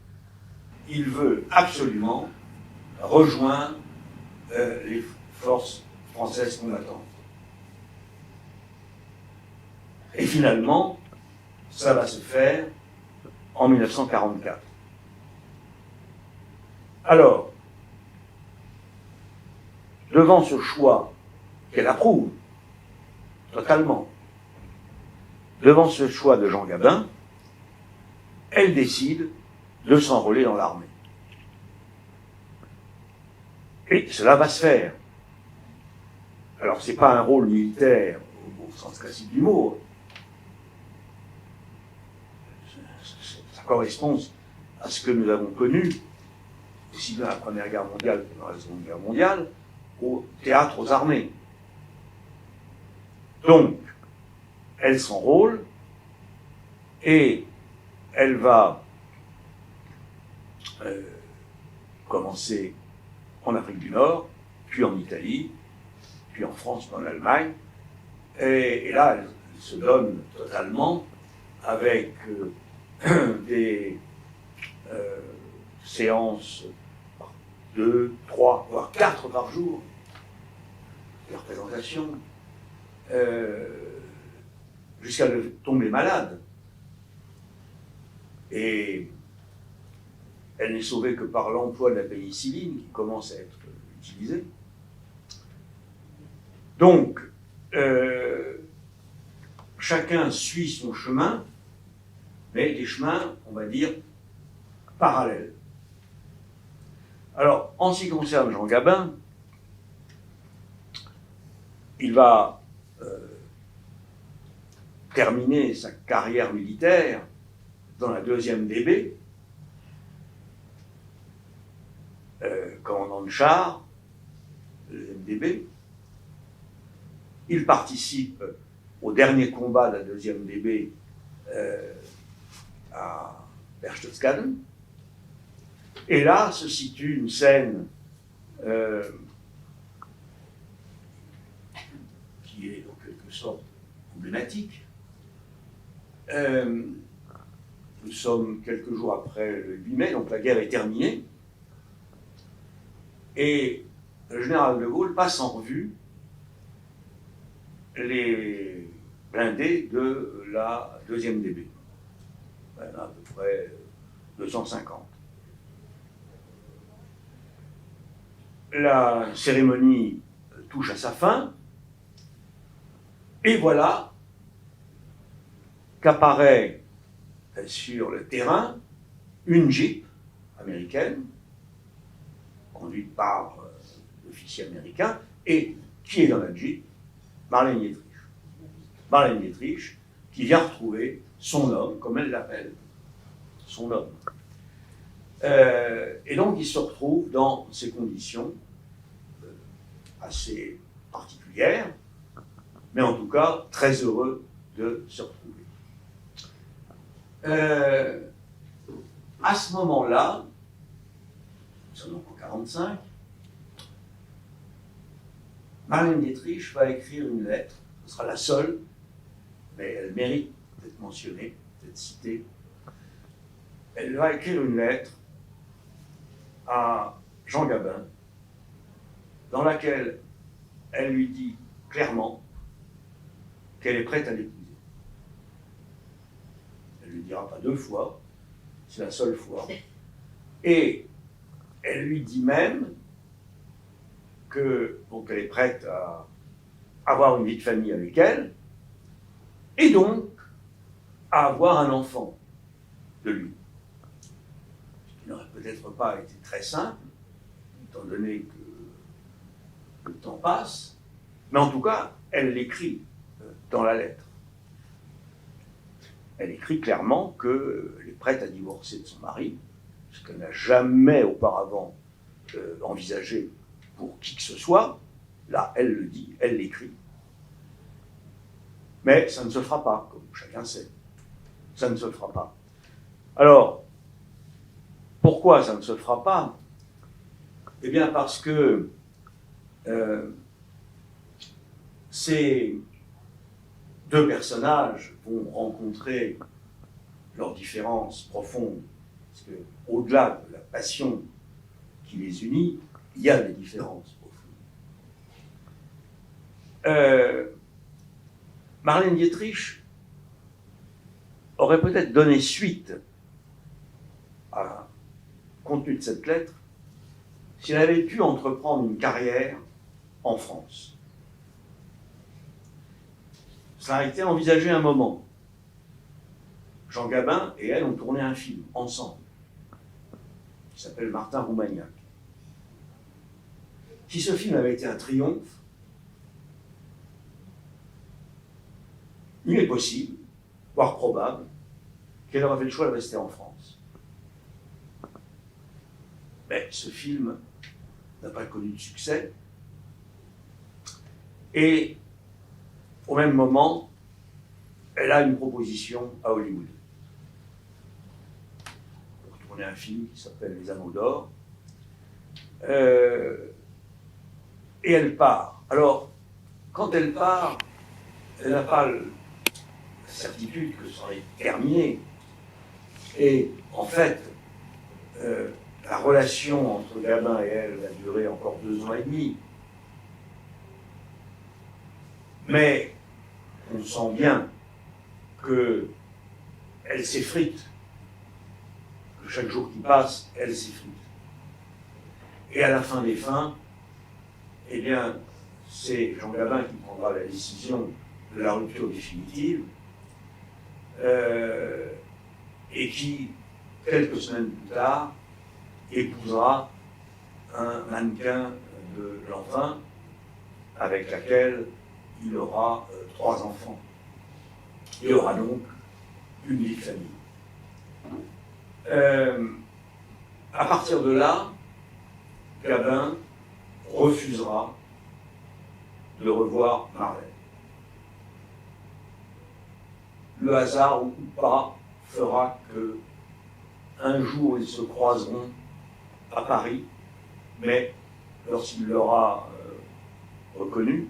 il veut absolument rejoindre les forces françaises combattantes. Et finalement, ça va se faire en 1944. Alors, devant ce choix qu'elle approuve totalement, devant ce choix de Jean Gabin, elle décide de s'enrôler dans l'armée. Et cela va se faire. Alors, ce n'est pas un rôle militaire au sens classique du mot. Ça correspond à ce que nous avons connu, aussi bien dans la Première Guerre mondiale que dans la Seconde Guerre mondiale, au théâtre aux armées. Donc, elle s'enrôle et elle va commencer en Afrique du Nord, puis en Italie, puis en France, puis en Allemagne. Et là, elle se donne totalement avec des séances 2, 3, voire 4 par jour, des représentations, jusqu'à tomber malade. Et elle n'est sauvée que par l'emploi de la pénicilline qui commence à être utilisée. Donc, chacun suit son chemin, mais des chemins, on va dire, parallèles. Alors, en ce qui concerne Jean Gabin, il va terminer sa carrière militaire dans la 2e DB, commandant de char, 2e DB. Il participe au dernier combat de la 2e DB à Berchtesgaden. Et là se situe une scène qui est en quelque sorte emblématique. Nous sommes quelques jours après le 8 mai, donc la guerre est terminée. Et le général de Gaulle passe en revue les blindés de la 2e DB. Il y en a à peu près 250. La cérémonie touche à sa fin, et voilà qu'apparaît sur le terrain une Jeep américaine, conduite par l'officier américain, et qui est dans la Jeep? Marlène Dietrich. Marlène Dietrich, qui vient retrouver son homme, comme elle l'appelle, son homme. Et donc, il se retrouve dans ces conditions assez particulières, mais en tout cas, très heureux de se retrouver. À ce moment-là, nous sommes donc en 1945, Marlène Dietrich va écrire une lettre, ce sera la seule, mais elle mérite d'être mentionnée, d'être citée. Elle va écrire une lettre à Jean Gabin, dans laquelle elle lui dit clairement qu'elle est prête à l'épouser. Elle ne lui dira pas 2 fois, c'est la seule fois. Et elle lui dit même qu'elle est prête à avoir une vie de famille avec elle, et donc à avoir un enfant de lui. Ce qui n'aurait peut-être pas été très simple, étant donné que le temps passe, mais en tout cas, elle l'écrit dans la lettre. Elle écrit clairement qu'elle est prête à divorcer de son mari, ce qu'elle n'a jamais auparavant envisagé pour qui que ce soit. Là, elle le dit, elle l'écrit. Mais ça ne se fera pas, comme chacun sait. Ça ne se fera pas. Alors, Pourquoi ça ne se fera pas? Eh bien parce que ces deux personnages vont rencontrer leurs différences profondes, parce qu'au-delà de la passion qui les unit, il y a des différences profondes. Marlène Dietrich aurait peut-être donné suite au contenu de cette lettre si elle avait pu entreprendre une carrière en France. Ça a été envisagé un moment. Jean Gabin et elle ont tourné un film ensemble qui s'appelle Martin Roumaniac. Si ce film avait été un triomphe, il est possible, voire probable, qu'elle aurait fait le choix de rester en France. Mais ce film n'a pas connu de succès. Et au même moment, elle a une proposition à Hollywood pour tourner un film qui s'appelle Les Anneaux d'Or. Et elle part. Alors, quand elle part, elle n'a pas la certitude que ça est terminé. Et en fait, la relation entre Gabin et elle va durer encore 2 ans et demi. Mais on sent bien qu'elle s'effrite, que chaque jour qui passe, elle s'effrite. Et à la fin des fins, eh bien, c'est Jean Gabin qui prendra la décision de la rupture définitive et qui, quelques semaines plus tard, épousera un mannequin de l'Enfin avec laquelle il aura 3 enfants. Il aura donc une vie de famille. À partir de là, Gabin refusera de revoir Marlène. Le hasard ou pas fera que un jour ils se croiseront à Paris, mais lorsqu'il l'aura reconnu,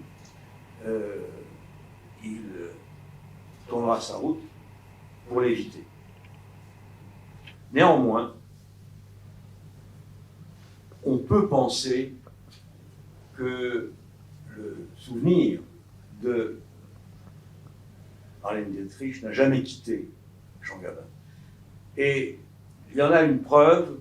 il tournera sa route pour l'éviter. Néanmoins, on peut penser que le souvenir de Marlène Dietrich n'a jamais quitté Jean Gabin. Et il y en a une preuve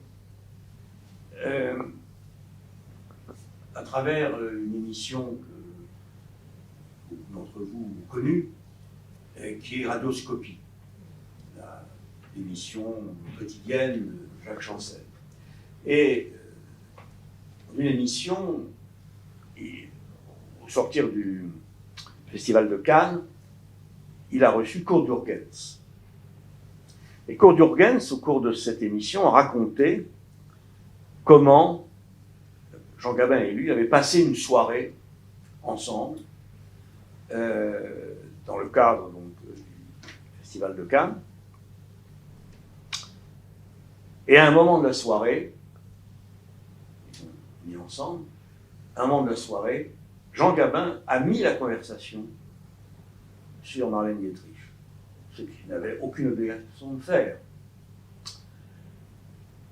à travers une émission que beaucoup d'entre vous ont connue, qui est Radioscopie, l'émission quotidienne de Jacques Chancel. Et une émission, au sortir du Festival de Cannes, il a reçu Kurt Jürgens. Et Kurt Jürgens, au cours de cette émission, a raconté comment Jean Gabin et lui avaient passé une soirée ensemble dans le cadre donc, du Festival de Cannes. Et à un moment de la soirée, ils sont mis ensemble, à un moment de la soirée, Jean Gabin a mis la conversation sur Marlène Dietrich, ce qu'il n'avait aucune obligation de faire.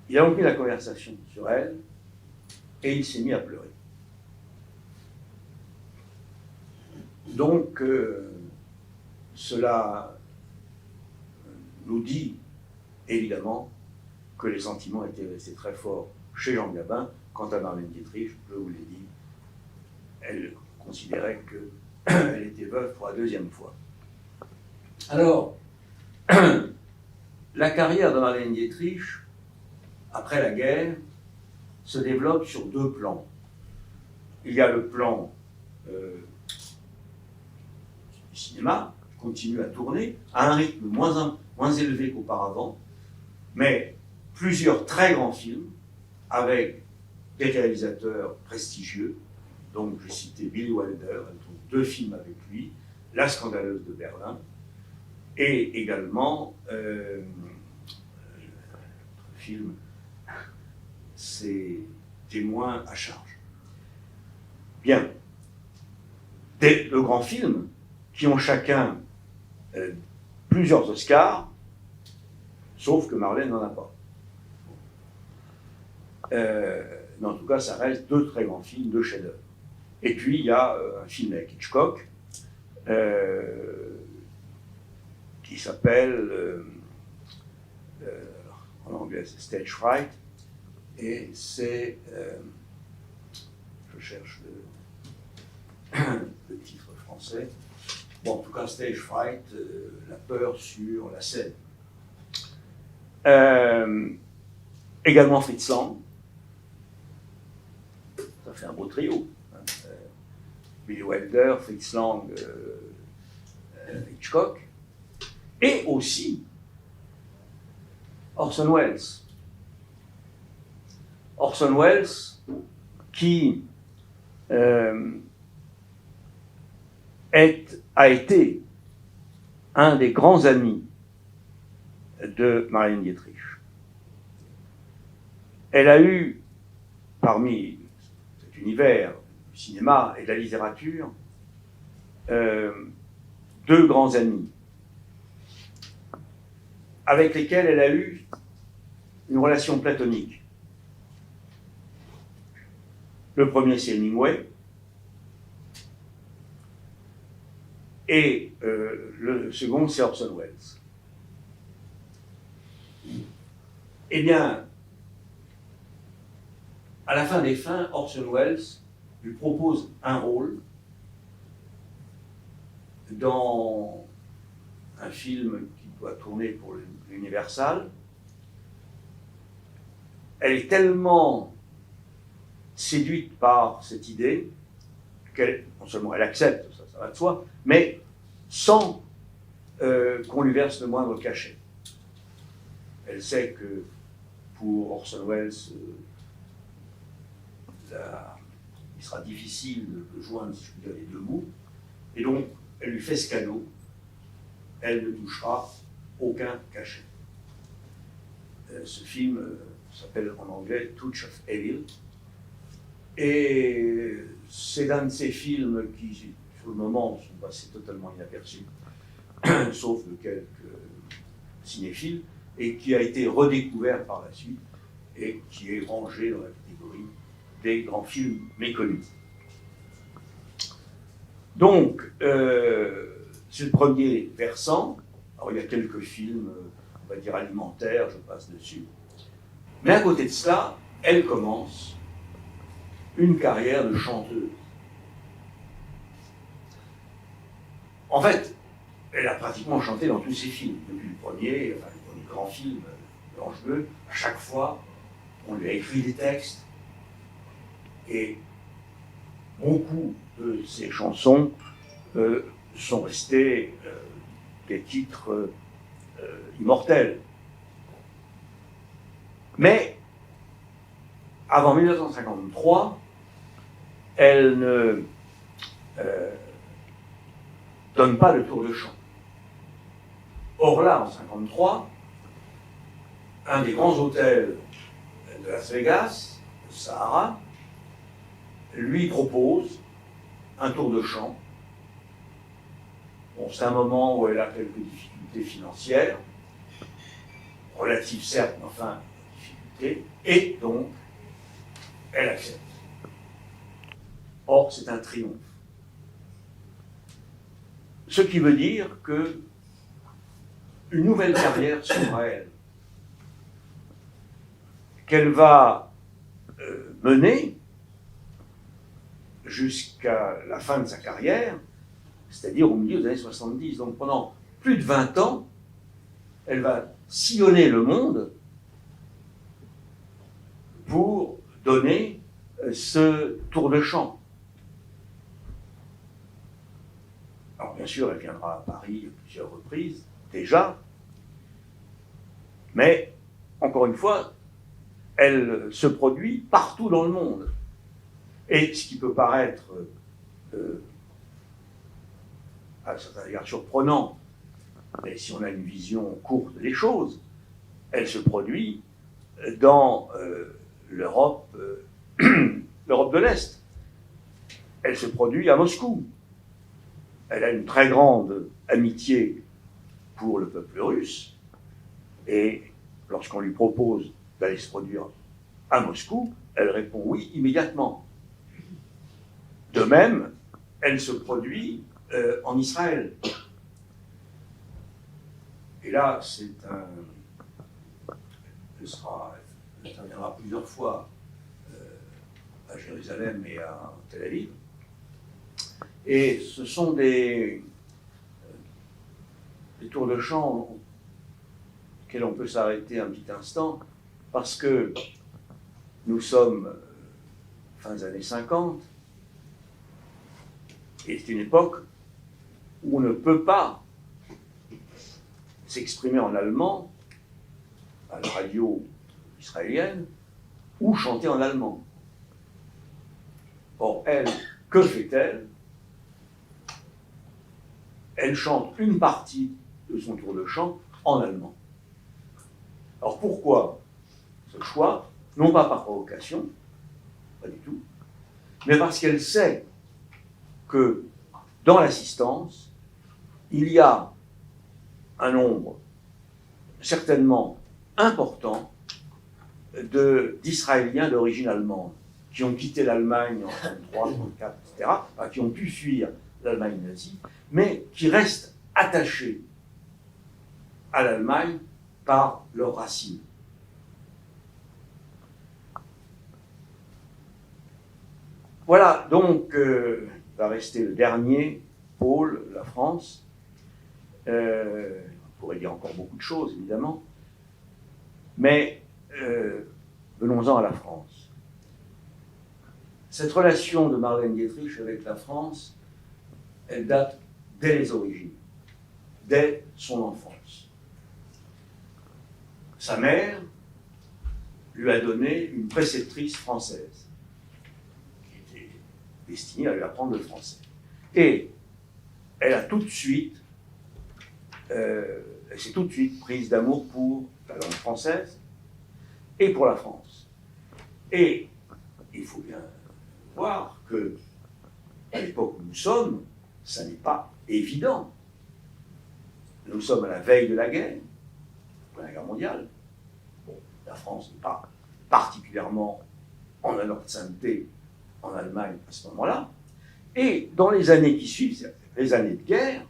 Il a donc mis la conversation sur elle et il s'est mis à pleurer. Donc, cela nous dit évidemment que les sentiments étaient restés très forts chez Jean Gabin. Quant à Marlène Dietrich, je vous l'ai dit, elle considérait qu'elle était veuve pour la 2e fois. Alors, la carrière de Marlène Dietrich, après la guerre, se développe sur 2 plans. Il y a le plan du cinéma, qui continue à tourner, à un rythme moins élevé qu'auparavant, mais plusieurs très grands films, avec des réalisateurs prestigieux. Donc, j'ai cité Billy Wilder, elle trouve 2 films avec lui, La Scandaleuse de Berlin, et également un film ses témoins à charge. Bien. De grands films qui ont chacun plusieurs Oscars, sauf que Marlène n'en a pas. Mais en tout cas, ça reste deux très grands films, deux chefs-d'œuvre. Et puis, il y a un film avec Hitchcock qui s'appelle, en anglais, c'est Stage Fright, et c'est, je cherche le titre français, bon, en tout cas, Stage Fright, la peur sur la scène. Également Fritz Lang, ça fait un beau trio. Billy Wilder, Fritz Lang, Hitchcock, et aussi Orson Welles. Orson Welles qui a été un des grands amis de Marlène Dietrich. Elle a eu, parmi cet univers du cinéma et de la littérature, deux grands amis avec lesquels elle a eu une relation platonique. Le premier, c'est Hemingway, et le second, c'est Orson Welles. Eh bien, à la fin des fins, Orson Welles lui propose un rôle dans un film qui doit tourner pour l'Universal. Elle est tellement séduite par cette idée qu'elle, non seulement elle accepte, ça va de soi, mais sans qu'on lui verse le moindre cachet. Elle sait que pour Orson Welles, il sera difficile de joindre, si je puis dire, les deux bouts, et donc elle lui fait ce cadeau, elle ne touchera aucun cachet. Ce film s'appelle en anglais Touch of Evil, et c'est un de ces films qui, sur le moment, sont passés totalement inaperçus, sauf de quelques cinéphiles, et qui a été redécouvert par la suite, et qui est rangé dans la catégorie des grands films méconnus. Donc, c'est le premier versant. Alors, il y a quelques films, on va dire alimentaires, je passe dessus. Mais à côté de cela, elle commence une carrière de chanteuse. En fait, elle a pratiquement chanté dans tous ses films. Depuis le premier grand film, L'Ange Bleu, à chaque fois, on lui a écrit des textes. Et beaucoup de ces chansons sont restées des titres immortels. Mais, avant 1953, elle ne donne pas le tour de chant. Or là, en 1953, un des grands hôtels de Las Vegas, le Sahara, lui propose un tour de chant. Bon, c'est un moment où elle a quelques difficultés financières, relatives certes, mais enfin, difficultés, et donc, elle accepte. Or, c'est un triomphe. Ce qui veut dire que une nouvelle carrière s'ouvre à elle, qu'elle va mener jusqu'à la fin de sa carrière, c'est-à-dire au milieu des années 70. Donc pendant plus de 20 ans, elle va sillonner le monde pour donner ce tour de chant. Alors bien sûr, elle viendra à Paris à plusieurs reprises, déjà, mais encore une fois, elle se produit partout dans le monde. Et ce qui peut paraître à certains égards surprenant, mais si on a une vision courte des choses, elle se produit dans l'Europe l'Europe de l'Est. Elle se produit à Moscou. Elle a une très grande amitié pour le peuple russe, et lorsqu'on lui propose d'aller se produire à Moscou, elle répond oui immédiatement. De même, elle se produit en Israël. Et là, elle interviendra plusieurs fois à Jérusalem et à Tel Aviv. Et ce sont des tours de chant auxquels on peut s'arrêter un petit instant, parce que nous sommes fin des années 50, et c'est une époque où on ne peut pas s'exprimer en allemand à la radio israélienne ou chanter en allemand. Or, elle, que fait-elle? Elle chante une partie de son tour de chant en allemand. Alors pourquoi ce choix? Non pas par provocation, pas du tout, mais parce qu'elle sait que dans l'assistance, il y a un nombre certainement important d'Israéliens d'origine allemande qui ont quitté l'Allemagne en 1933, 1934, etc., enfin, qui ont pu fuir l'Allemagne nazie, mais qui restent attachés à l'Allemagne par leurs racines. Voilà, donc, va rester le dernier pôle, la France. On pourrait dire encore beaucoup de choses, évidemment, mais venons-en à la France. Cette relation de Marlène Dietrich avec la France, elle date dès les origines, dès son enfance. Sa mère lui a donné une préceptrice française qui était destinée à lui apprendre le français. Et elle a tout de suite, elle s'est tout de suite prise d'amour pour la langue française et pour la France. Et il faut bien voir que, à l'époque où nous sommes, ça n'est pas évident. Nous sommes à la veille de la guerre mondiale. Bon, la France n'est pas particulièrement en honneur de sainteté en Allemagne à ce moment-là. Et dans les années qui suivent, les années de guerre,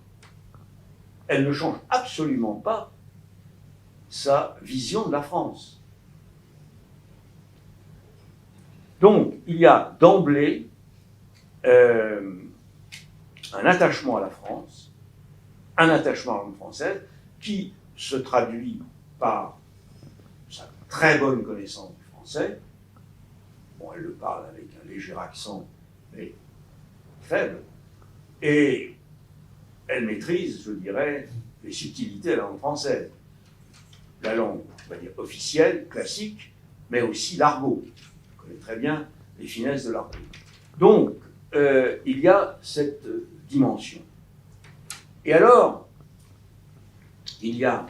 elle ne change absolument pas sa vision de la France. Donc, il y a d'emblée un attachement à la France, un attachement à la langue française, qui se traduit par sa très bonne connaissance du français. Bon, elle le parle avec un léger accent, mais faible. Et elle maîtrise, je dirais, les subtilités de la langue française. La langue, on va dire, officielle, classique, mais aussi l'argot. Elle connaît très bien les finesses de l'argot. Donc, il y a cette dimension. Et alors, il y a...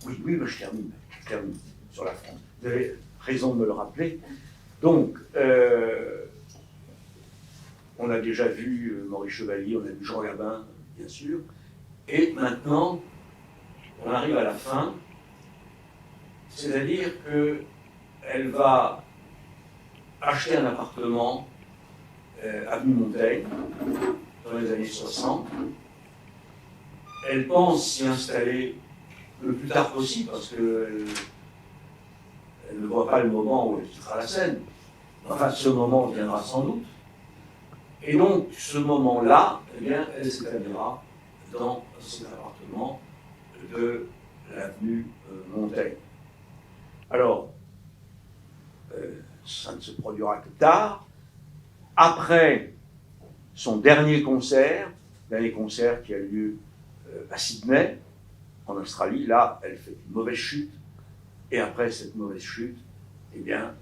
Oui, je termine sur la France. Vous avez raison de me le rappeler. Donc, on a déjà vu Maurice Chevalier, on a vu Jean Gabin, bien sûr. Et maintenant, on arrive à la fin, c'est-à-dire qu'elle va acheter un appartement avenue Montaigne, dans les années 60. Elle pense s'y installer le plus tard possible, parce qu'elle ne voit pas le moment où elle quittera la Seine. Enfin, ce moment viendra sans doute. Et donc, ce moment-là, eh bien, elle s'établira dans cet appartement de l'avenue Montaigne. Alors, ça ne se produira que tard. Après son dernier concert qui a lieu à Sydney, en Australie, là, elle fait une mauvaise chute. Et après cette mauvaise chute, eh bien,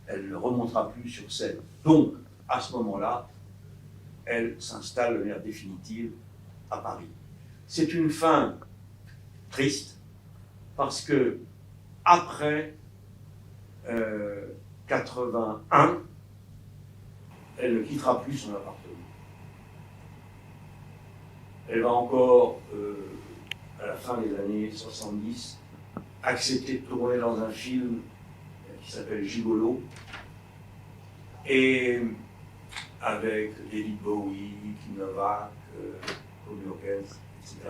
elle ne remontera plus sur scène. Donc, à ce moment-là, elle s'installe de manière définitive à Paris. C'est une fin triste, parce que après 81, elle ne quittera plus son appartement. Elle va encore, à la fin des années 70, accepter de tourner dans un film qui s'appelle Gigolo, et avec David Bowie, Kim Novak, Paul Hawkins, etc.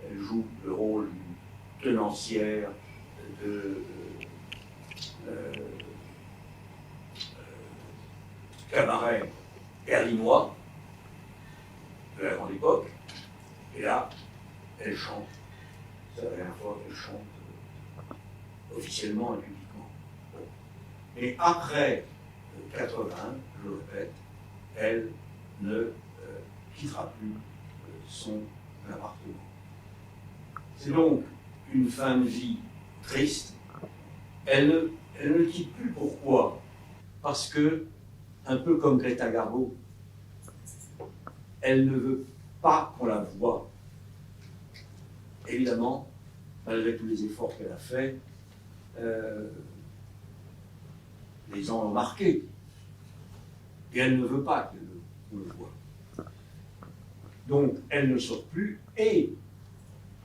Elle joue le rôle d'une tenancière de cabaret berlinois de la grande époque. Et là, elle chante. C'est la dernière fois qu'elle chante officiellement et publiquement. Bon. Mais après 80, je le répète, elle ne quittera plus son appartement. C'est donc une fin de vie triste. Elle ne le quitte plus. Pourquoi? Parce que, un peu comme Greta Garbo, elle ne veut pas qu'on la voie. Évidemment, malgré tous les efforts qu'elle a faits, les gens l'ont marqué. Et elle ne veut pas qu'on le voie. Donc, elle ne sort plus et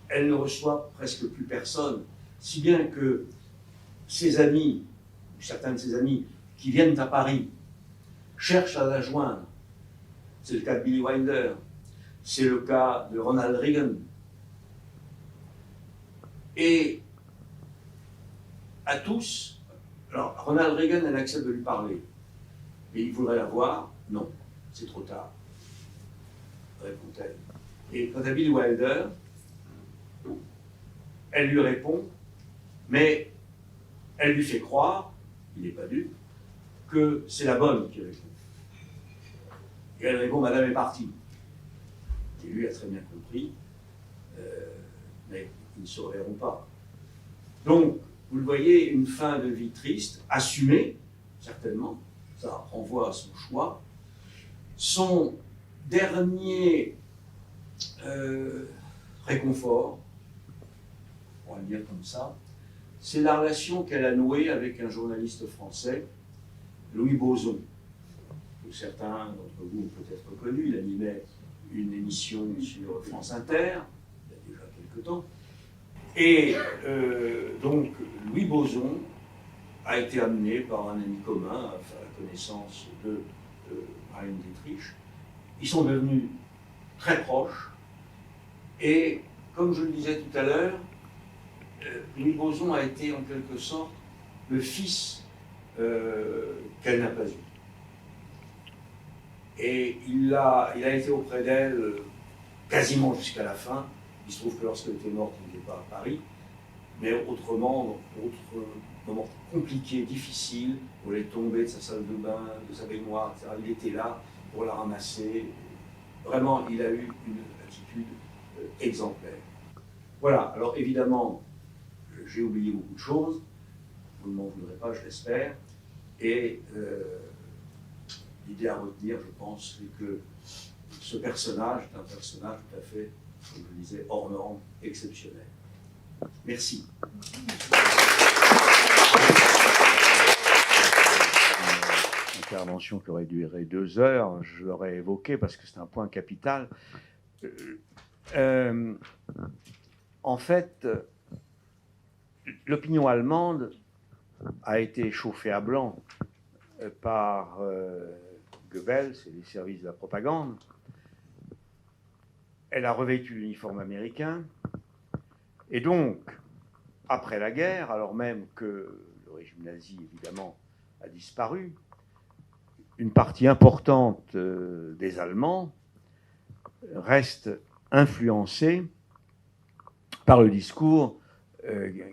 elle ne reçoit presque plus personne. Si bien que ses amis, ou certains de ses amis, qui viennent à Paris, cherchent à la joindre. C'est le cas de Billy Wilder, c'est le cas de Ronald Reagan. Et à tous, alors Ronald Reagan, elle accepte de lui parler, mais il voudrait la voir, non, c'est trop tard, répond-elle. Et quant à Billy Wilder, elle lui répond, mais elle lui fait croire, il n'est pas dupe, que c'est la bonne qui répond. Et elle répond, madame est partie. Et lui a très bien compris, mais ils ne se reverront pas. Donc, vous le voyez, une fin de vie triste, assumée, certainement, ça renvoie à son choix. Son dernier réconfort, on va le dire comme ça, c'est la relation qu'elle a nouée avec un journaliste français, Louis Boson, que certains d'entre vous ont peut-être reconnu. Il animait une émission sur France Inter, il y a déjà quelques temps. Et donc, Louis Boson a été amené par un ami commun à faire la connaissance de Marlène Dietrich. Ils sont devenus très proches. Et comme je le disais tout à l'heure, Louis Boson a été en quelque sorte le fils qu'elle n'a pas eu. Et il a été auprès d'elle quasiment jusqu'à la fin. Il se trouve que lorsqu'elle était morte, il n'était pas à Paris. Mais autrement, autre moment compliqué, difficile, où elle est tombée de sa salle de bain, de sa baignoire, etc. Il était là pour la ramasser. Vraiment, il a eu une attitude exemplaire. Voilà, alors évidemment, j'ai oublié beaucoup de choses. Vous ne m'en voudrez pas, je l'espère. Et l'idée à retenir, je pense, c'est que ce personnage est un personnage tout à fait, comme je le disais, hors norme, exceptionnel. Merci. Intervention qui aurait duré 2 heures, je l'aurais évoqué parce que c'est un point capital. En fait, l'opinion allemande a été chauffée à blanc par Goebbels et les services de la propagande. Elle a revêtu l'uniforme américain. Et donc, après la guerre, alors même que le régime nazi, évidemment, a disparu, une partie importante des Allemands reste influencée par le discours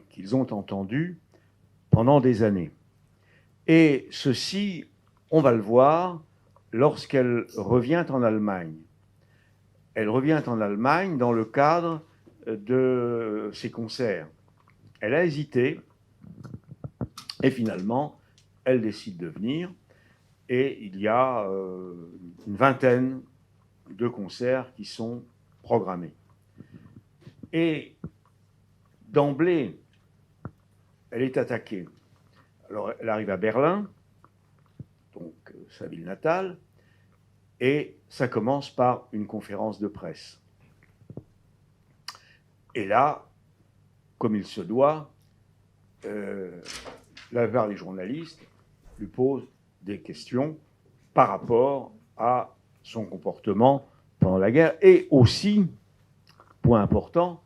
qu'ils ont entendu pendant des années. Et ceci, on va le voir lorsqu'elle revient en Allemagne. Elle revient en Allemagne dans le cadre de ses concerts. Elle a hésité et finalement, elle décide de venir et il y a une vingtaine de concerts qui sont programmés. Et d'emblée, elle est attaquée. Alors, elle arrive à Berlin, donc sa ville natale, et ça commence par une conférence de presse. Et là, comme il se doit, la plupart des journalistes lui posent des questions par rapport à son comportement pendant la guerre, et aussi, point important,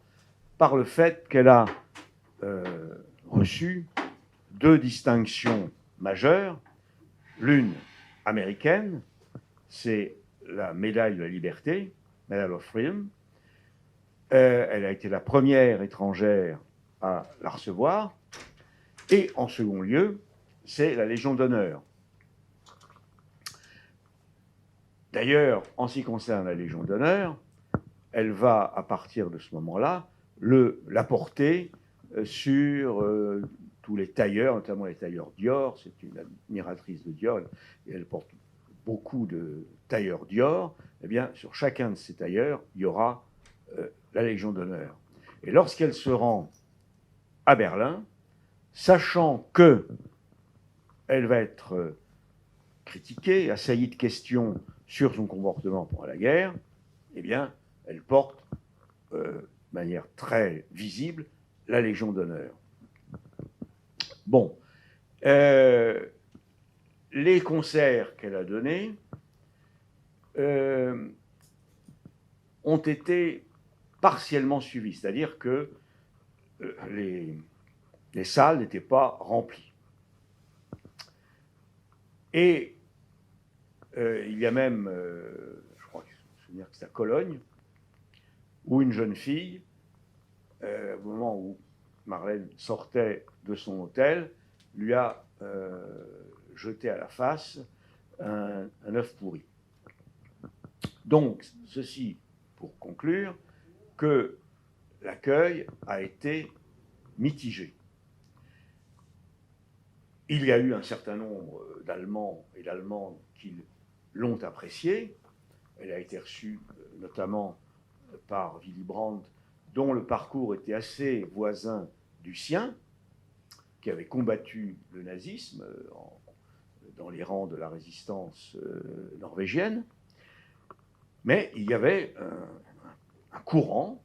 par le fait qu'elle a reçu 2 distinctions majeures, l'une américaine, c'est la médaille de la liberté, Medal of Freedom. Elle a été la première étrangère à la recevoir. Et en second lieu, c'est la Légion d'honneur. D'ailleurs, en ce qui concerne la Légion d'honneur, elle va, à partir de ce moment-là, la porter sur tous les tailleurs, notamment les tailleurs Dior. C'est une admiratrice de Dior, et elle porte beaucoup de tailleurs Dior. Eh bien, sur chacun de ces tailleurs, il y aura la Légion d'honneur. Et lorsqu'elle se rend à Berlin, sachant qu'elle va être critiquée, assaillie de questions sur son comportement pendant la guerre, eh bien, elle porte de manière très visible la Légion d'honneur. Bon, les concerts qu'elle a donnés ont été partiellement suivis, c'est-à-dire que les salles n'étaient pas remplies. Et il y a même, je crois que je me souviens que c'est à Cologne, où une jeune fille, au moment où Marlène sortait de son hôtel, lui a jeté à la face un œuf pourri. Donc, ceci pour conclure que l'accueil a été mitigé. Il y a eu un certain nombre d'Allemands et d'Allemandes qui l'ont appréciée. Elle a été reçue notamment par Willy Brandt, dont le parcours était assez voisin du sien, qui avait combattu le nazisme dans les rangs de la résistance norvégienne. Mais il y avait un courant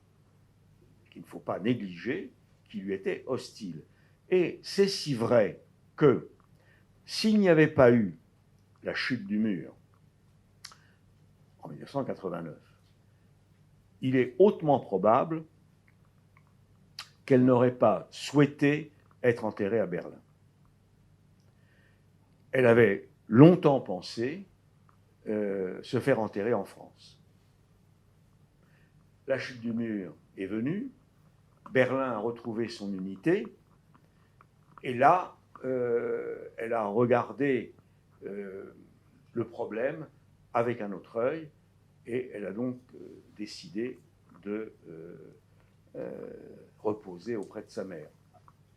qu'il ne faut pas négliger, qui lui était hostile. Et c'est si vrai que s'il n'y avait pas eu la chute du mur en 1989, il est hautement probable qu'elle n'aurait pas souhaité être enterrée à Berlin. Elle avait longtemps pensé se faire enterrer en France. La chute du mur est venue, Berlin a retrouvé son unité, et là, elle a regardé le problème avec un autre œil, et elle a donc décidé de reposer auprès de sa mère.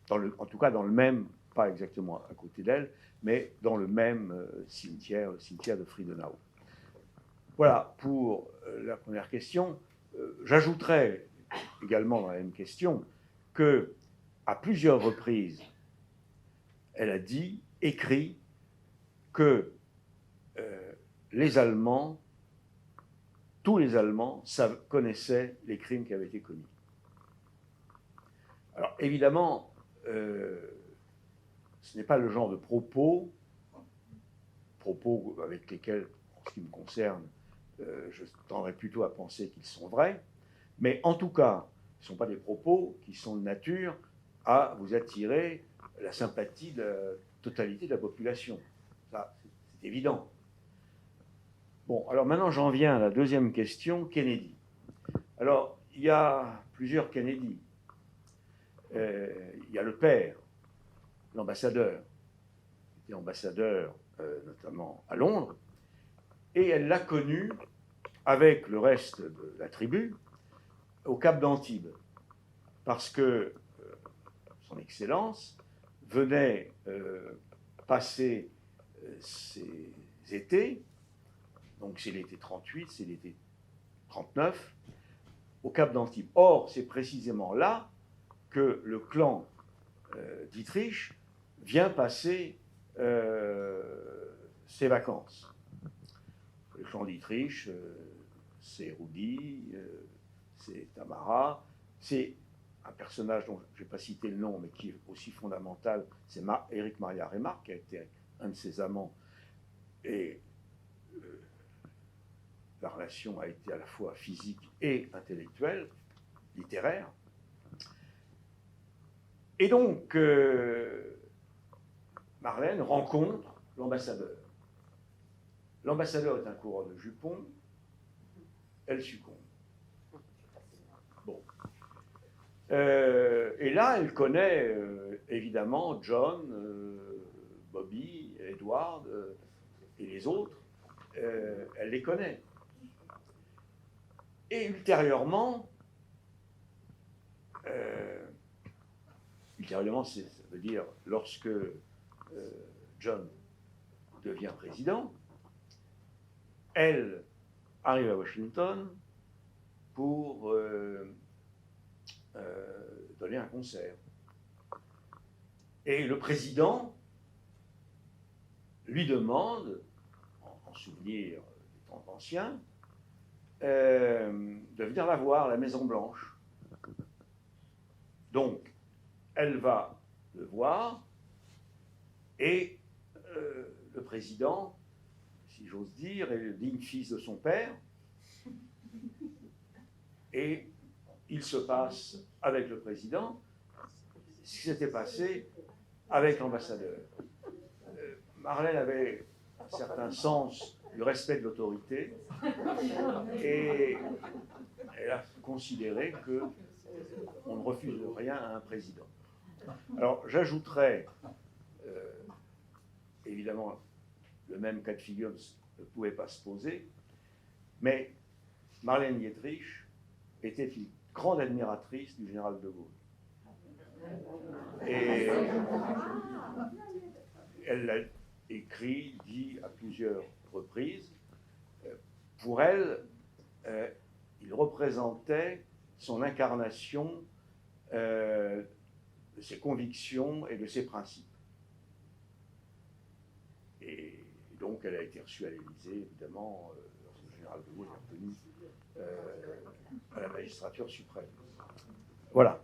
En tout cas, dans le même, pas exactement à côté d'elle, mais dans le même cimetière, le cimetière de Friedenau. Voilà pour la première question. J'ajouterai également dans la même question que, à plusieurs reprises, elle a dit, écrit, que les Allemands, tous les Allemands connaissaient les crimes qui avaient été commis. Alors évidemment, ce n'est pas le genre de propos avec lesquels, en ce qui me concerne, je tendrais plutôt à penser qu'ils sont vrais, mais en tout cas, ce ne sont pas des propos qui sont de nature à vous attirer la sympathie de la totalité de la population. Ça, c'est évident. Bon, alors maintenant j'en viens à la deuxième question, Kennedy. Alors, il y a plusieurs Kennedy. Il y a le père, l'ambassadeur, qui était ambassadeur notamment à Londres, et elle l'a connu avec le reste de la tribu au Cap d'Antibes, parce que son Excellence venait passer ses étés, donc c'est l'été 38, c'est l'été 39, au Cap d'Antibes. Or, c'est précisément là que le clan d'Ittrich vient passer ses vacances. Le clan d'Autriche, c'est Rudi, c'est Tamara, c'est un personnage dont je n'ai pas cité le nom, mais qui est aussi fondamental, c'est Éric Maria Remarque, qui a été un de ses amants. Et la relation a été à la fois physique et intellectuelle, littéraire. Et donc, Marlène rencontre l'ambassadeur. L'ambassadeur est un coureur de jupons, elle succombe. Bon. Et là, elle connaît évidemment John, Bobby, Edward et les autres. Elle les connaît. Et ultérieurement, ça veut dire lorsque John devient président, elle arrive à Washington pour donner un concert. Et le président lui demande, en souvenir des temps anciens, de venir la voir à la Maison-Blanche. Donc, elle va le voir et le président, si j'ose dire, est le digne fils de son père. Et il se passe avec le président ce qui s'était passé avec l'ambassadeur. Marlène avait un certain sens du respect de l'autorité et elle a considéré qu'on ne refuse rien à un président. Alors j'ajouterais, évidemment, le même cas de figure ne pouvait pas se poser, mais Marlène Dietrich était une grande admiratrice du général de Gaulle. Et elle l'a écrit, dit à plusieurs reprises. Pour elle, il représentait son incarnation de ses convictions et de ses principes. Et donc, elle a été reçue à l'Élysée, évidemment, lorsque le général de Gaulle est revenu à la magistrature suprême. Voilà.